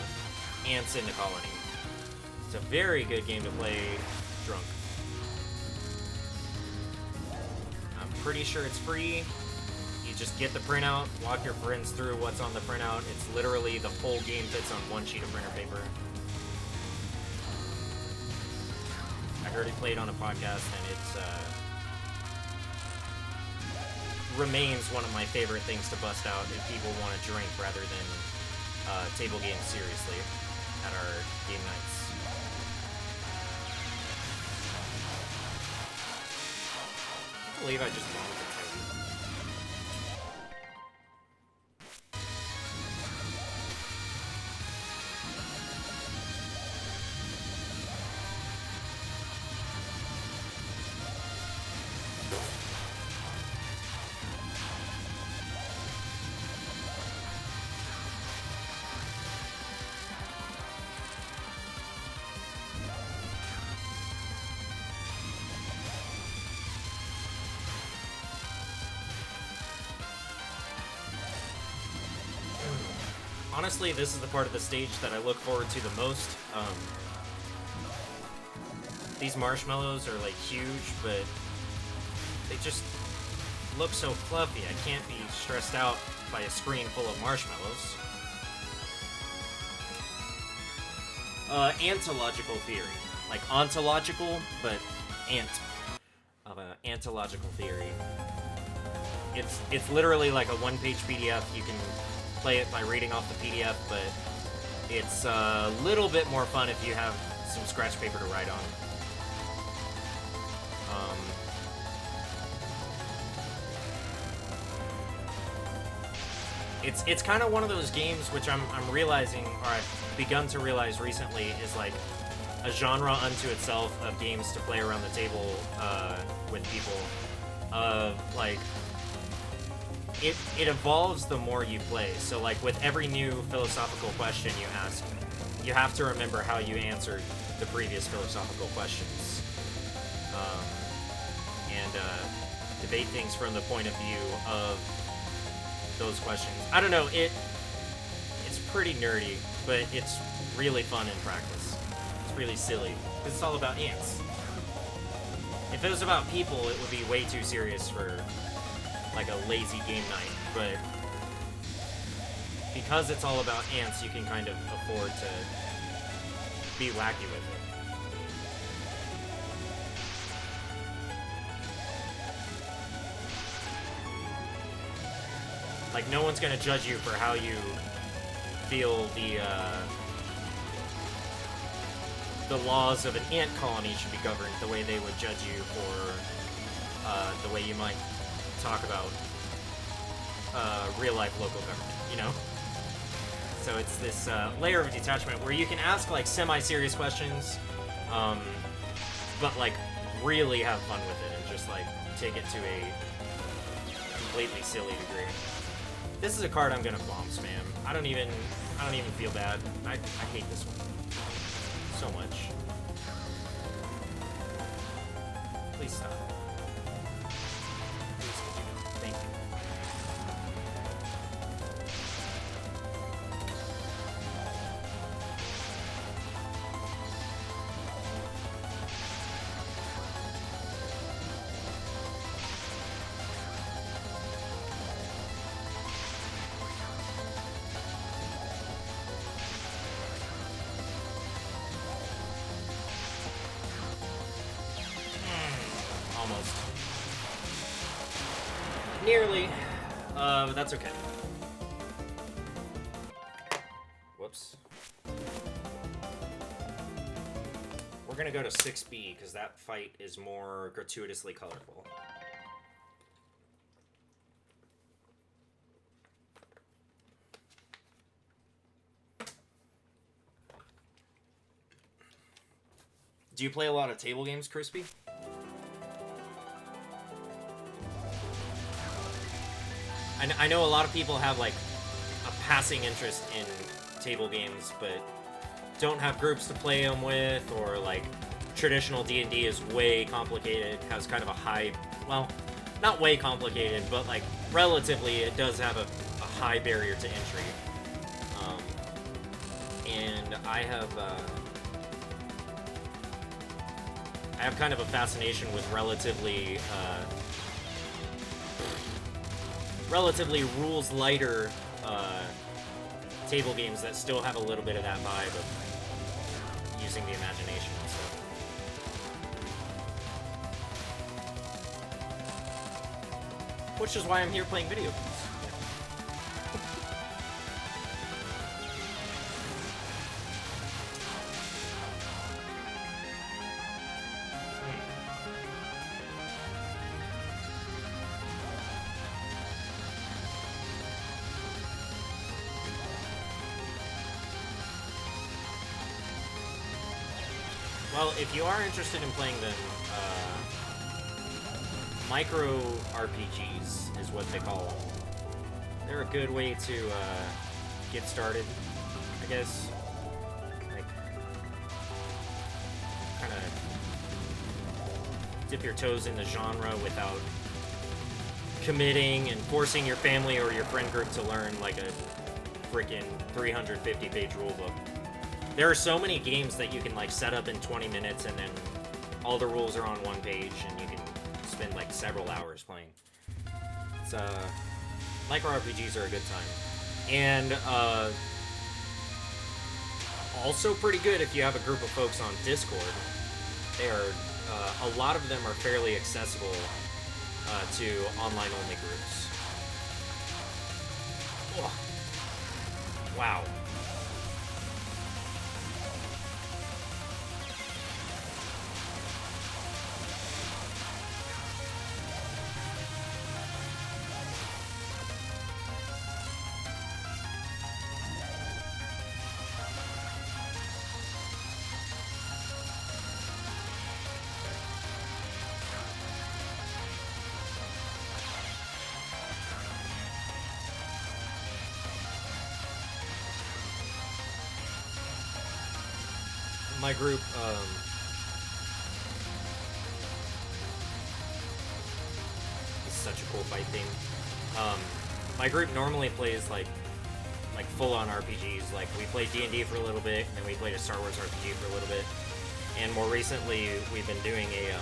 ants in the colony. It's a very good game to play drunk. I'm pretty sure it's free. You just get the printout, walk your friends through what's on the printout. It's literally the whole game fits on one sheet of printer paper. I heard it played on a podcast, and it's remains one of my favorite things to bust out if people want to drink rather than table games seriously at our game nights. I believe I just bombed the table. honestly, this is the part of the stage that I look forward to the most. These marshmallows are like huge, but they just look so fluffy. I can't be stressed out by a screen full of marshmallows. Antological theory. Like ontological, but of an antological theory. It's literally like a one-page PDF. You can play it by reading off the PDF, but it's a little bit more fun if you have some scratch paper to write on. It's kind of one of those games which I'm realizing, or I've begun to realize recently, is like a genre unto itself of games to play around the table with people. Like it evolves the more you play. So like with every new philosophical question you ask, you have to remember how you answered the previous philosophical questions, and debate things from the point of view of those questions. I don't know, it's pretty nerdy, but it's really fun in practice. It's really silly, because it's all about ants. If it was about people, it would be way too serious for like a lazy game night, but because it's all about ants, you can kind of afford to be wacky with it. Like, no one's gonna judge you for how you feel the laws of an ant colony should be governed, the way they would judge you for the way you might talk about real-life local government, you know? So it's this layer of detachment where you can ask, like, semi-serious questions, but, like, really have fun with it and just, like, take it to a completely silly degree. This is a card I'm gonna bomb spam. I don't even feel bad. I hate this one so much. Please stop. Please continue. Thank you. Almost. Nearly. But that's okay. Whoops. We're gonna go to 6B, because that fight is more gratuitously colorful. Do you play a lot of table games, Crispy? I know a lot of people have, like, a passing interest in table games, but don't have groups to play them with, or, like, traditional D&D is way complicated, has kind of a high, well, not way complicated, but, like, relatively, it does have a high barrier to entry. And I have kind of a fascination with relatively rules lighter table games that still have a little bit of that vibe of using the imagination and stuff. Which is why I'm here playing video games. Well, if you are interested in playing them, micro RPGs is what they call them. They're a good way to get started, I guess. Like, kind of dip your toes in the genre without committing and forcing your family or your friend group to learn like a freaking 350-page rulebook. There are so many games that you can like set up in 20 minutes and then all the rules are on one page and you can spend like several hours playing. It's micro RPGs are a good time. And also pretty good if you have a group of folks on Discord. They are a lot of them are fairly accessible to online-only groups. Ugh. Wow. My group, it's such a cool fight theme. My group normally plays like full-on RPGs. Like we played D&D for a little bit, and then we played a Star Wars RPG for a little bit, and more recently we've been doing a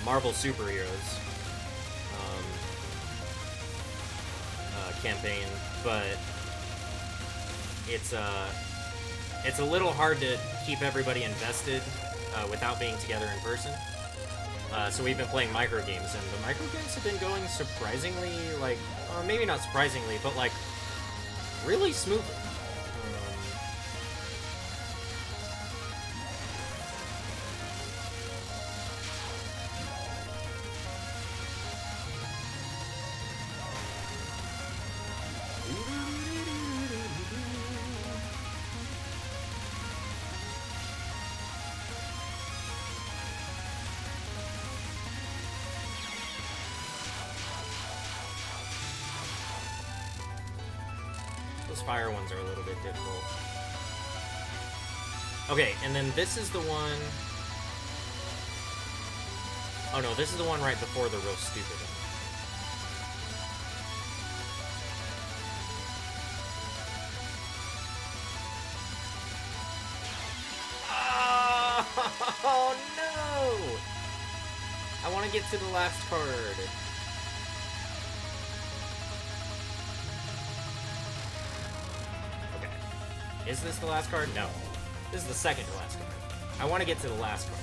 Marvel superheroes campaign, but it's a little hard to keep everybody invested without being together in person. So we've been playing micro games, and the micro games have been going surprisingly, like, maybe not surprisingly, but like really smoothly. Those fire ones are a little bit difficult. Okay, and then this is the one... Oh no, this is the one right before the real stupid one. Oh no! I want to get to the last card. Is this the last card? No. This is the second to last card. I want to get to the last card.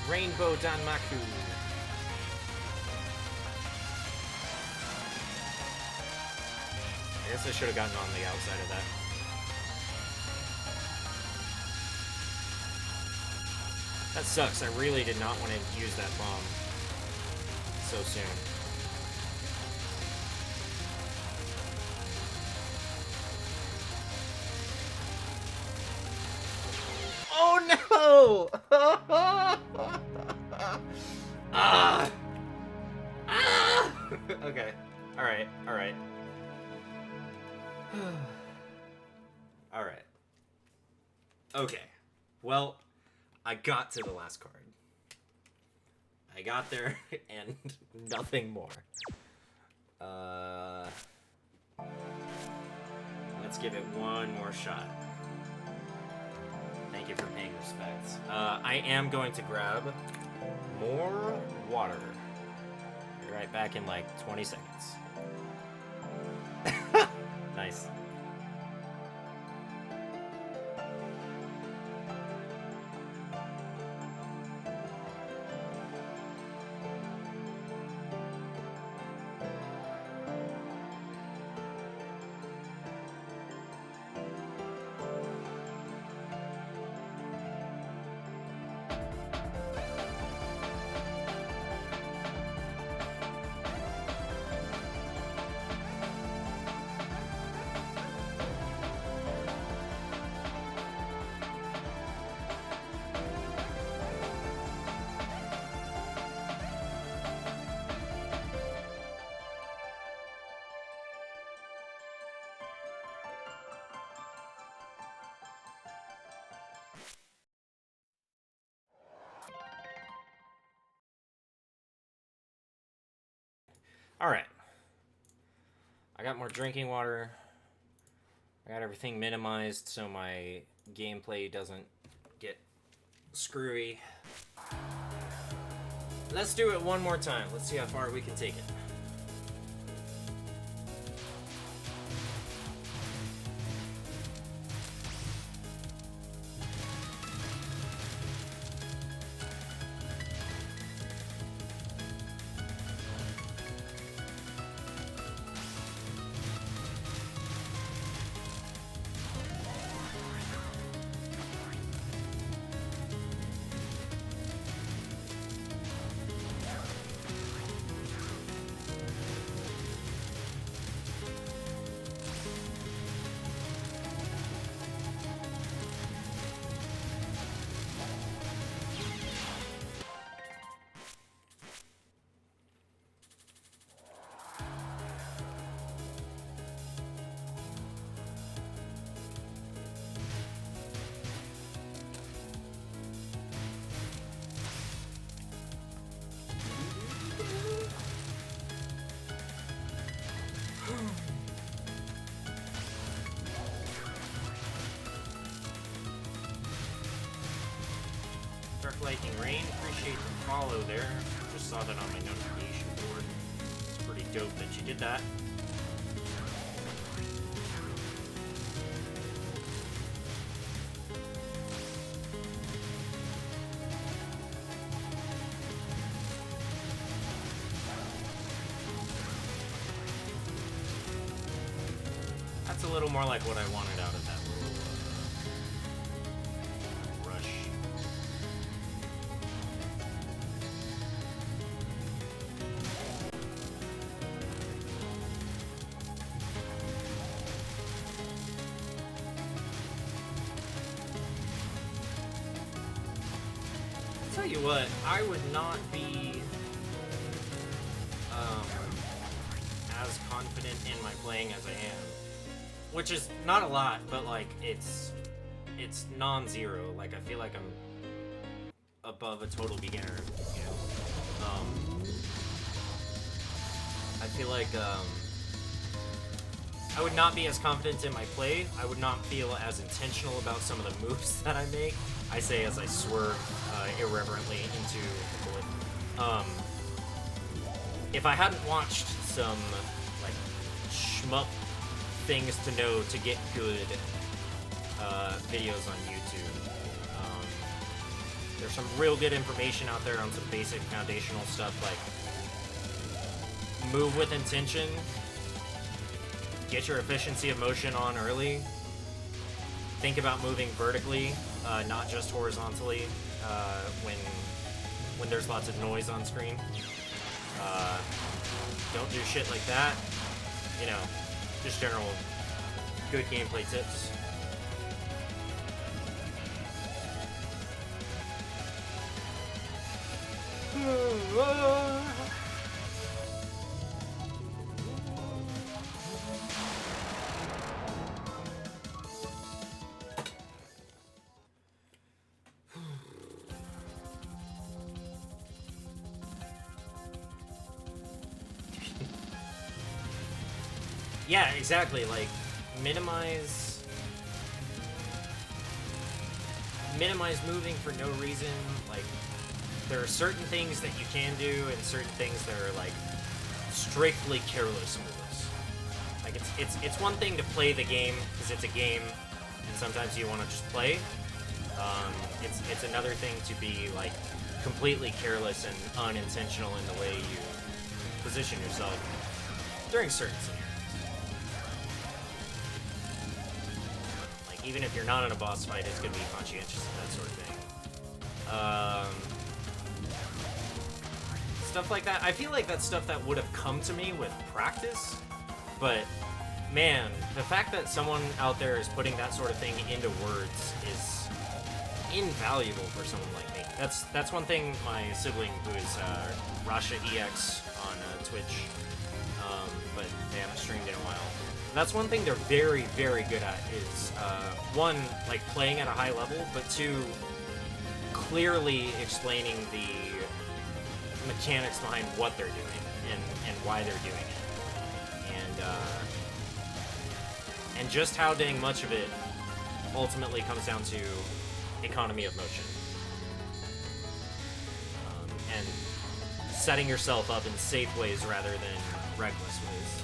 Rainbow Danmaku. I guess I should have gotten on the outside of that. That sucks. I really did not want to use that bomb so soon. Oh no! Okay. Alright, alright. Alright. Okay. Well, I got to the last card. I got there, and nothing more. Let's give it one more shot. Thank you for paying respects. I am going to grab more water. Be right back in like 20 seconds. Nice. Alright. I got more drinking water. I got everything minimized so my gameplay doesn't get screwy. Let's do it one more time. Let's see how far we can take it. Lightning Rain, appreciate the follow there. Just saw that on my notification board. It's pretty dope that you did that. That's a little more like what I wanted out of that little rush. Tell you what, I would not be as confident in my playing as I am, which is not a lot, but like it's non-zero. Like I feel like I'm above a total beginner, you know. I feel like I would not be as confident in my play. I would not feel as intentional about some of the moves that I make. I say as I swerve irreverently into the bullet. If I hadn't watched some like shmup things to know to get good videos on YouTube, there's some real good information out there on some basic foundational stuff like move with intention, get your efficiency of motion on early, think about moving vertically, not just horizontally, when there's lots of noise on screen. Don't do shit like that. You know, just general good gameplay tips. Yeah, exactly. Like, minimize moving for no reason. Like, there are certain things that you can do and certain things that are like strictly careless moves. Like it's one thing to play the game because it's a game and sometimes you want to just play. It's another thing to be like completely careless and unintentional in the way you position yourself during certain scenarios. Even if you're not in a boss fight, it's going to be conscientious of that sort of thing. Stuff like that. I feel like that's stuff that would have come to me with practice, but man, the fact that someone out there is putting that sort of thing into words is invaluable for someone like me. That's one thing my sibling, who is Rasha EX on Twitch, but they haven't streamed in a while. That's one thing they're very, very good at is, one, like, playing at a high level, but two, clearly explaining mechanics behind what they're doing and why they're doing it. And just how dang much of it ultimately comes down to economy of motion. And setting yourself up in safe ways rather than reckless ways.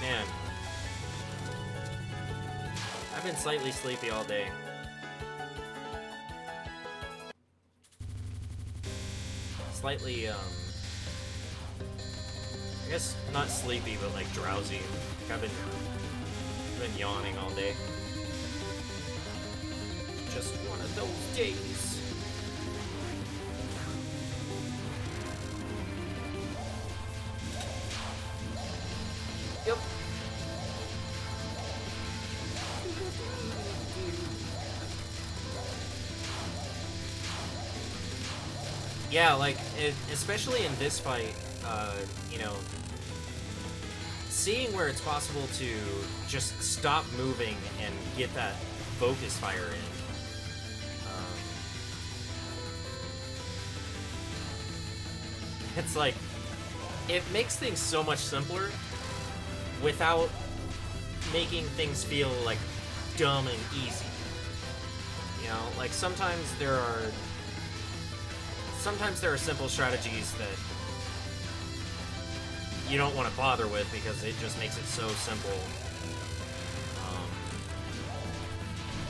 Man. I've been slightly sleepy all day. Slightly, I guess not sleepy, but like drowsy. Like I've been yawning all day. Just one of those days. Yep. Yeah, like, especially in this fight, you know, seeing where it's possible to just stop moving and get that focus fire in. It's like, it makes things so much simpler without making things feel like dumb and easy. You know, like sometimes there are simple strategies that you don't want to bother with because it just makes it so simple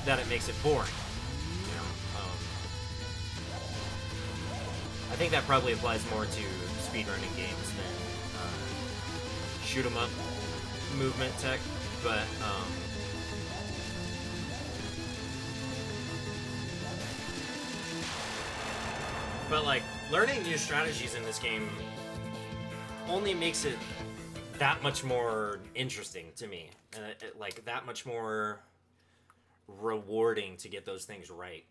that it makes it boring. You know, I think that probably applies more to speedrunning games than shoot 'em up movement tech, but like learning new strategies in this game only makes it that much more interesting to me, and like that much more rewarding to get those things right.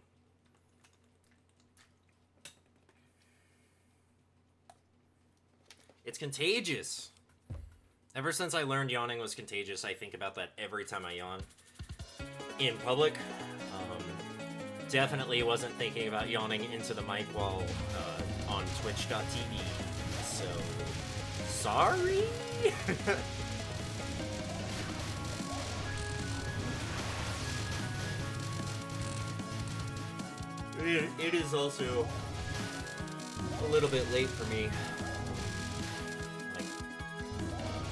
It's contagious. Ever since I learned yawning was contagious, I think about that every time I yawn. In public, definitely wasn't thinking about yawning into the mic while on twitch.tv. So, sorry? It is also a little bit late for me.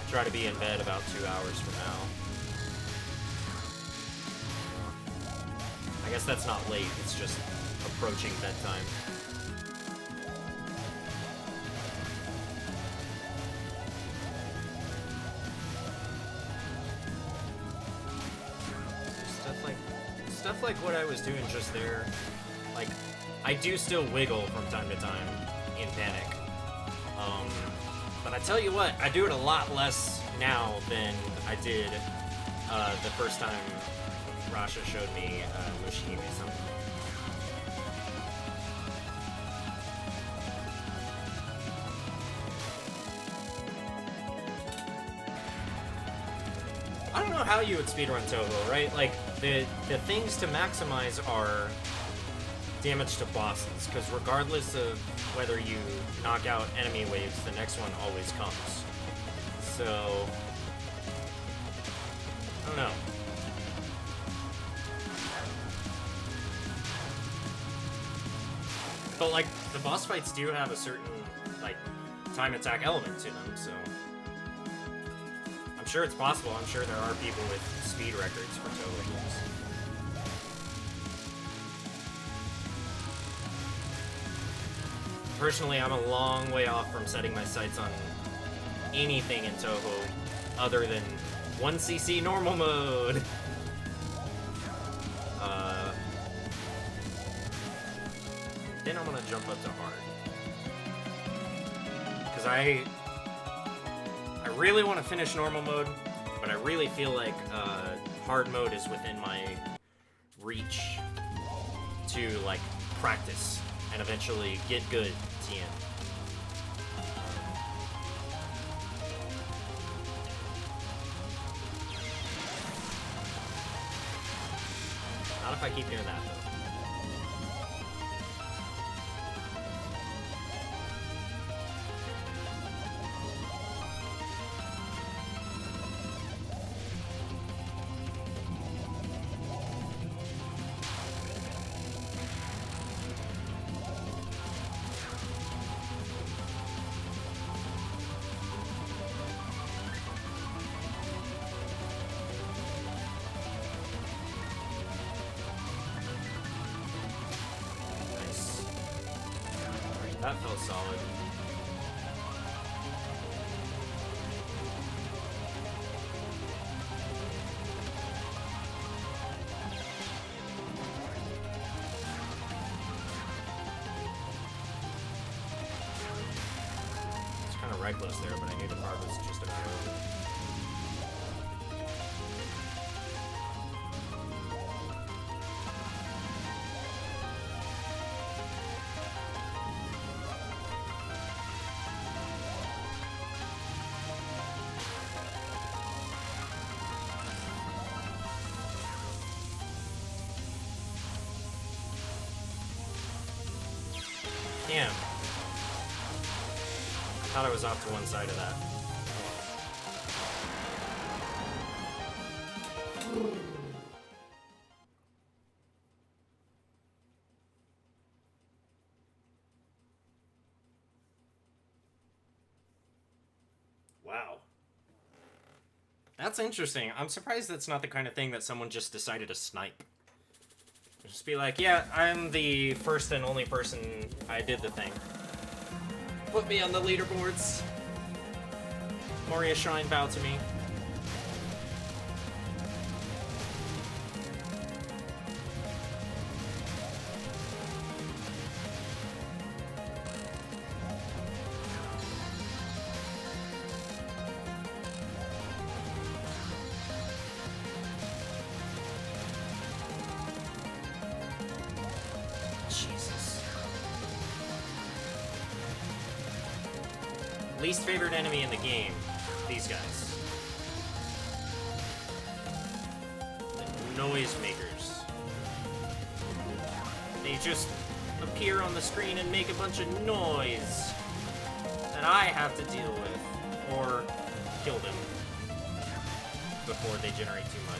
Try to be in bed about 2 hours from now. I guess that's not late, it's just approaching bedtime. Stuff like what I was doing just there. Like, I do still wiggle from time to time in panic. But I tell you what, I do it a lot less now than I did the first time Rasha showed me Mushihime-sama. I don't know how you would speedrun Touhou, right? Like, the things to maximize are damage to bosses, because regardless of whether you knock out enemy waves, the next one always comes. So, I don't know. But, like, the boss fights do have a certain, like, time attack element to them, so I'm sure it's possible. I'm sure there are people with speed records for Touhou games. Personally, I'm a long way off from setting my sights on anything in Touhou other than 1cc normal mode. Then I'm gonna jump up to hard. Because I really want to finish normal mode, but I really feel like hard mode is within my reach to, like, practice and eventually get good TN. if I keep doing that, though. That felt solid. It's kind of reckless there, but I knew the part was just about over. Damn. Thought I was off to one side of that. Wow. That's interesting. I'm surprised that's not the kind of thing that someone just decided to snipe. Just be like, yeah, I'm the first and only person. I did the thing. Put me on the leaderboards. Moria Shrine, bow to me. Least favorite enemy in the game. These guys. The noise makers. They just appear on the screen and make a bunch of noise that I have to deal with. Or kill them before they generate too much.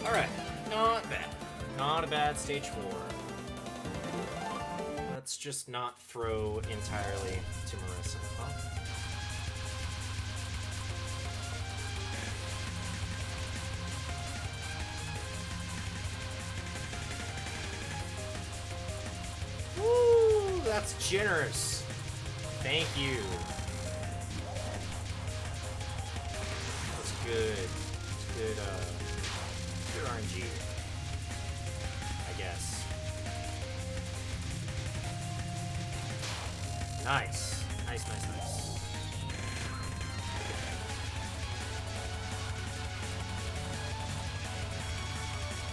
Alright, not bad. Not a bad stage 4. Let's just not throw entirely to Marissa. Huh? Woo! That's generous. Thank you. That's good. That's good, good RNG, I guess. Nice. Nice, nice, nice.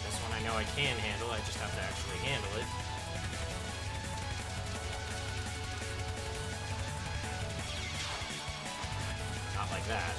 This one I know I can handle, I just have to actually handle it. Not like that.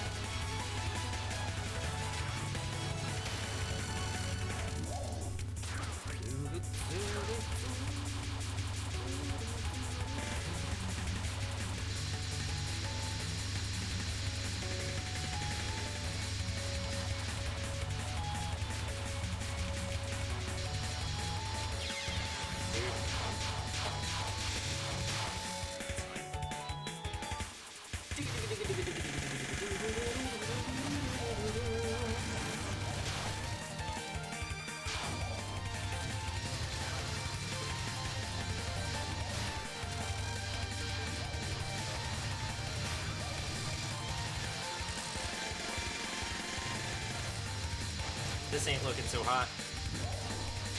This ain't looking so hot.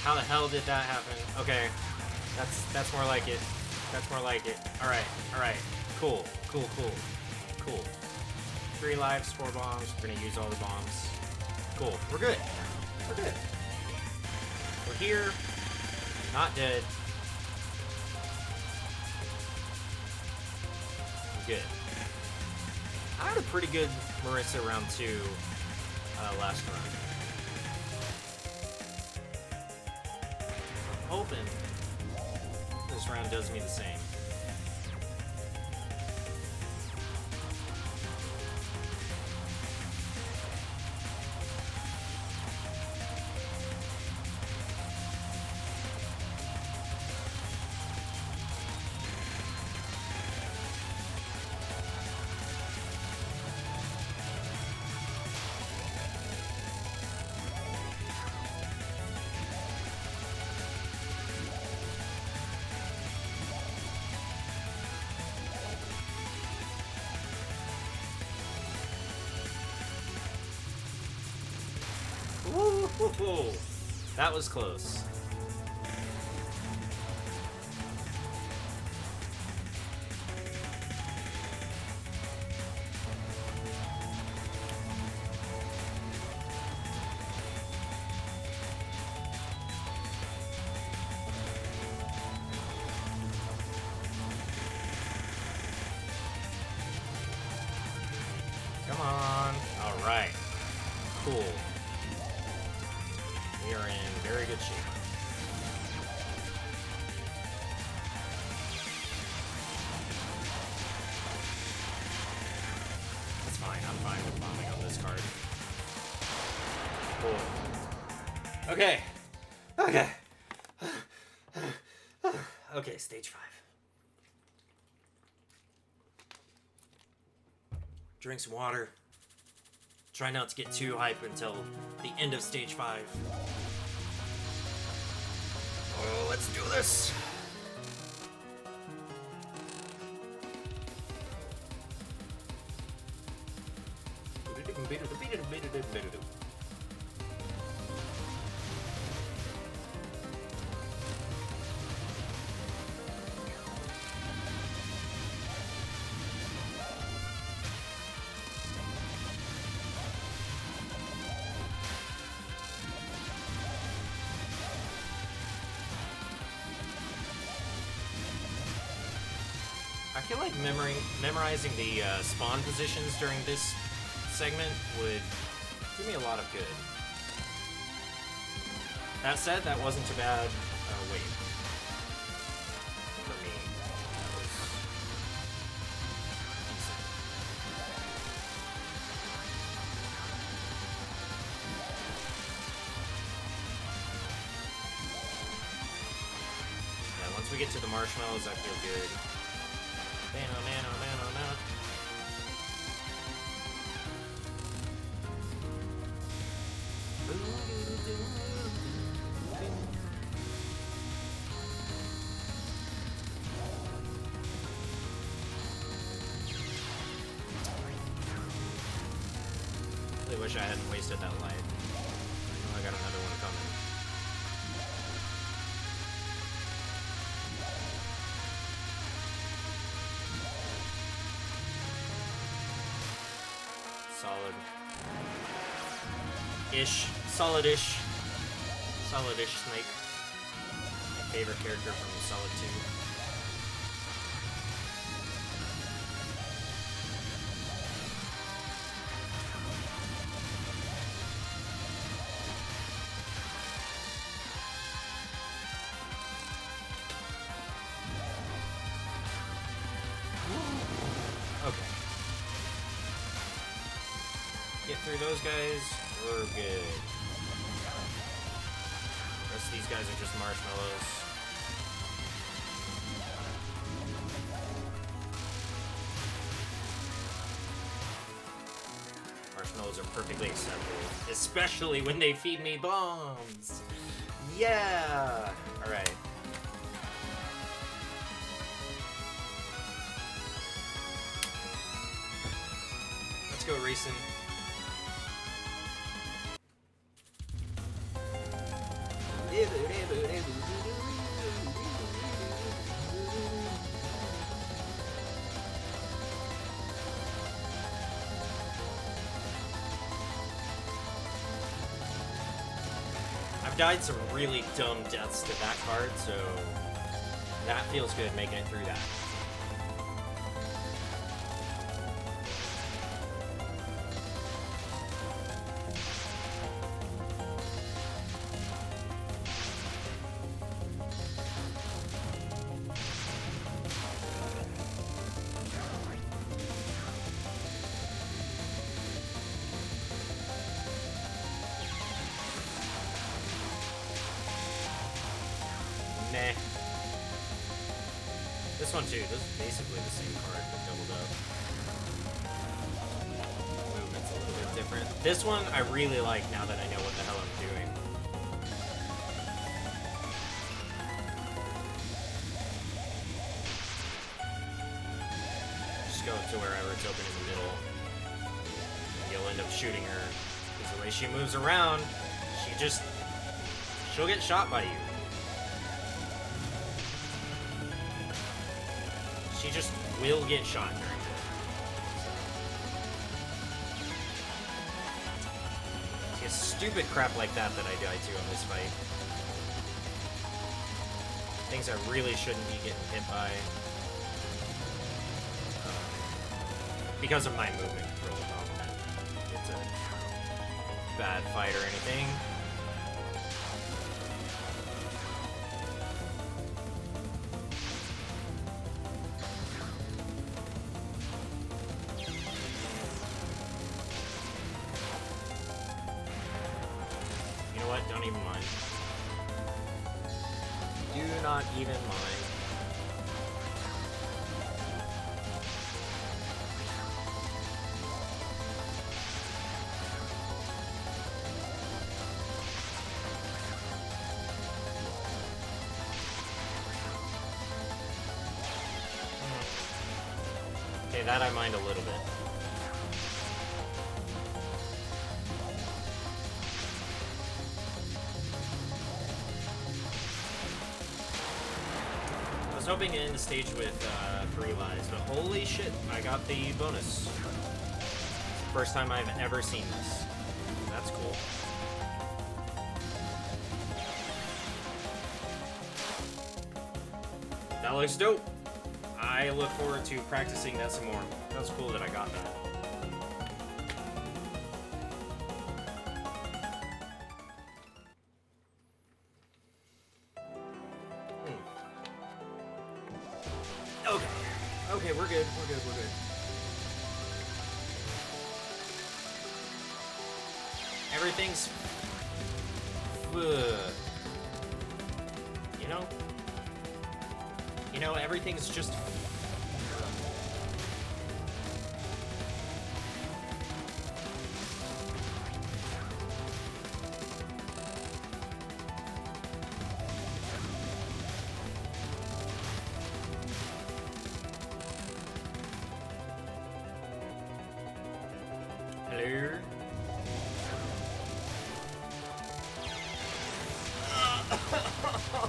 How the hell did that happen? Okay, that's more like it. That's more like it. All right, cool. 3 lives, 4 bombs. We're gonna use all the bombs. Cool. We're good. We're good. We're here. Not dead. We're good. I had a pretty good Marissa round 2 last run. I'm hoping this round does me the same. Ooh, that was close. Come on. All right. Cool. We are in very good shape. That's fine. I'm fine with bombing on this card. Cool. Okay. Okay. Okay, stage 5. Drink some water. Try not to get too hype until the end of stage 5. Oh, let's do this! I feel like memorizing the spawn positions during this segment would do me a lot of good. That said, that wasn't too bad. Wait. For me, that was decent. Yeah, once we get to the marshmallows, I feel good. Really wish I hadn't wasted that light. I know I got another one coming. Solid-ish. Solid-ish. Solid-ish Snake. My favorite character from Solid 2. Okay. Get through those guys, we're good. The rest of these guys are just marshmallows. Marshmallows are perfectly acceptable, especially when they feed me bombs. Yeah! Alright. Let's go racing. I've died some really dumb deaths to that card, so that feels good making it through that. This one too, this is basically the same card, but doubled up. Movement's a little bit different. This one I really like now that I know what the hell I'm doing. Just go to wherever it's open in the middle. You'll end up shooting her. Because the way she moves around, she'll get shot by you. She just will get shot during it. So. It's stupid crap like that I die to on this fight. Things I really shouldn't be getting hit by. Because of my movement control problem. It's a bad fight or anything. Don't even mind. Do not even mind. Okay, that I mind a little bit. I was hoping to end the stage with 3 lives, but holy shit, I got the bonus. First time I've ever seen this. That's cool. That looks dope. I look forward to practicing that some more. That was cool that I got that. Okay, we're good. We're good. We're good. Everything's... You know, everything's just... Hello?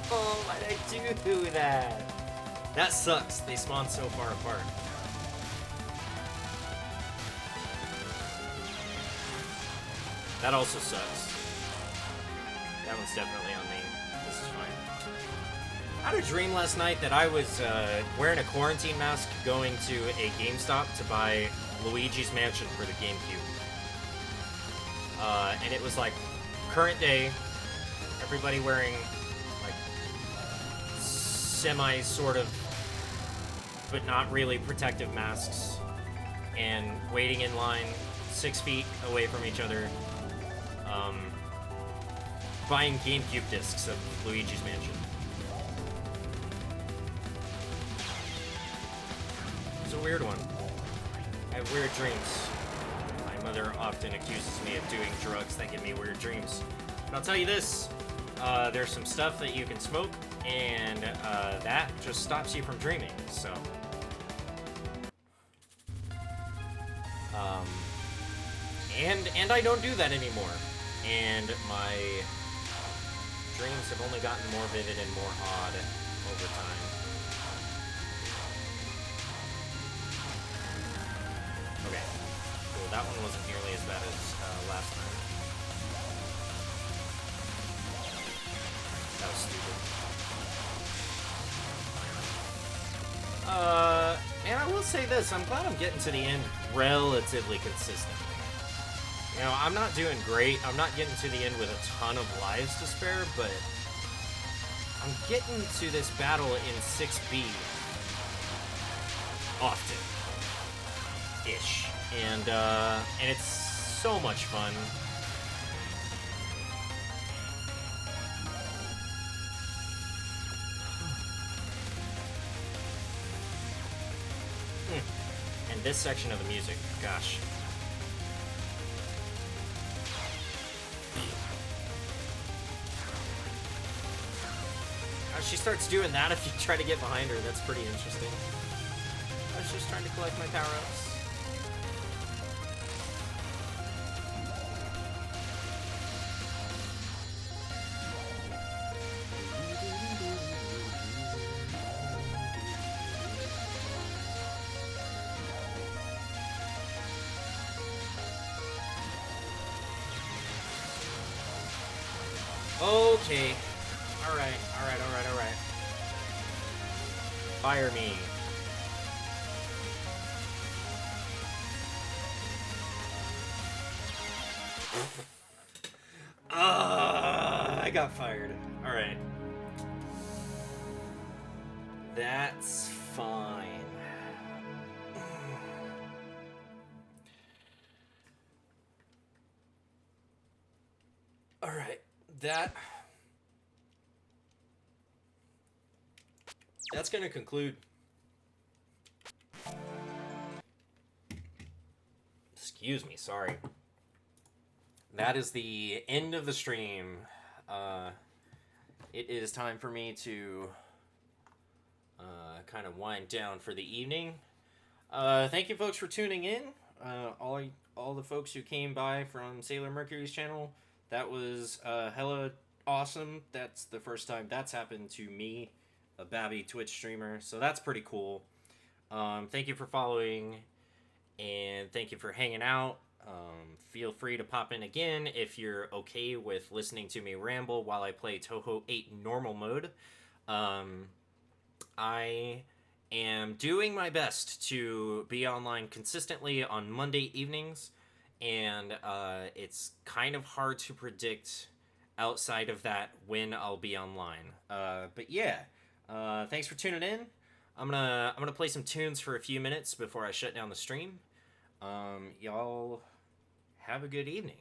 Oh, why'd I do that? That sucks. They spawn so far apart. That also sucks. That one's definitely on me. This is fine. I had a dream last night that I was wearing a quarantine mask going to a GameStop to buy Luigi's Mansion for the GameCube. And it was like current day, everybody wearing like semi sort of but not really protective masks and waiting in line 6 feet away from each other, buying GameCube discs of Luigi's Mansion. It's a weird one. I have weird dreams. My mother often accuses me of doing drugs that give me weird dreams. But I'll tell you this, there's some stuff that you can smoke, and that just stops you from dreaming, so... And I don't do that anymore. And my dreams have only gotten more vivid and more odd over time. Okay. Cool, that one wasn't nearly as bad as last time. stupid. And I will say this, I'm glad I'm getting to the end relatively consistently. You know, I'm not doing great. I'm not getting to the end with a ton of lives to spare, but I'm getting to this battle in 6B often-ish. And it's so much fun. And this section of the music, gosh. She starts doing that if you try to get behind her. That's pretty interesting. I was just trying to collect my power-ups. Okay. Alright. Fire me. I got fired. Alright. That's fine. Alright. That's gonna conclude. Excuse me, sorry. That is the end of the stream. It is time for me to kind of wind down for the evening. Thank you folks for tuning in. All the folks who came by from Sailor Mercury's channel. That was hella awesome. That's the first time that's happened to me, a Babby Twitch streamer. So that's pretty cool. Thank you for following, and thank you for hanging out. Feel free to pop in again if you're okay with listening to me ramble while I play Touhou 8 normal mode. I am doing my best to be online consistently on Monday evenings, and it's kind of hard to predict outside of that when I'll be online. But yeah, thanks for tuning in. I'm gonna play some tunes for a few minutes before I shut down the stream. Y'all have a good evening.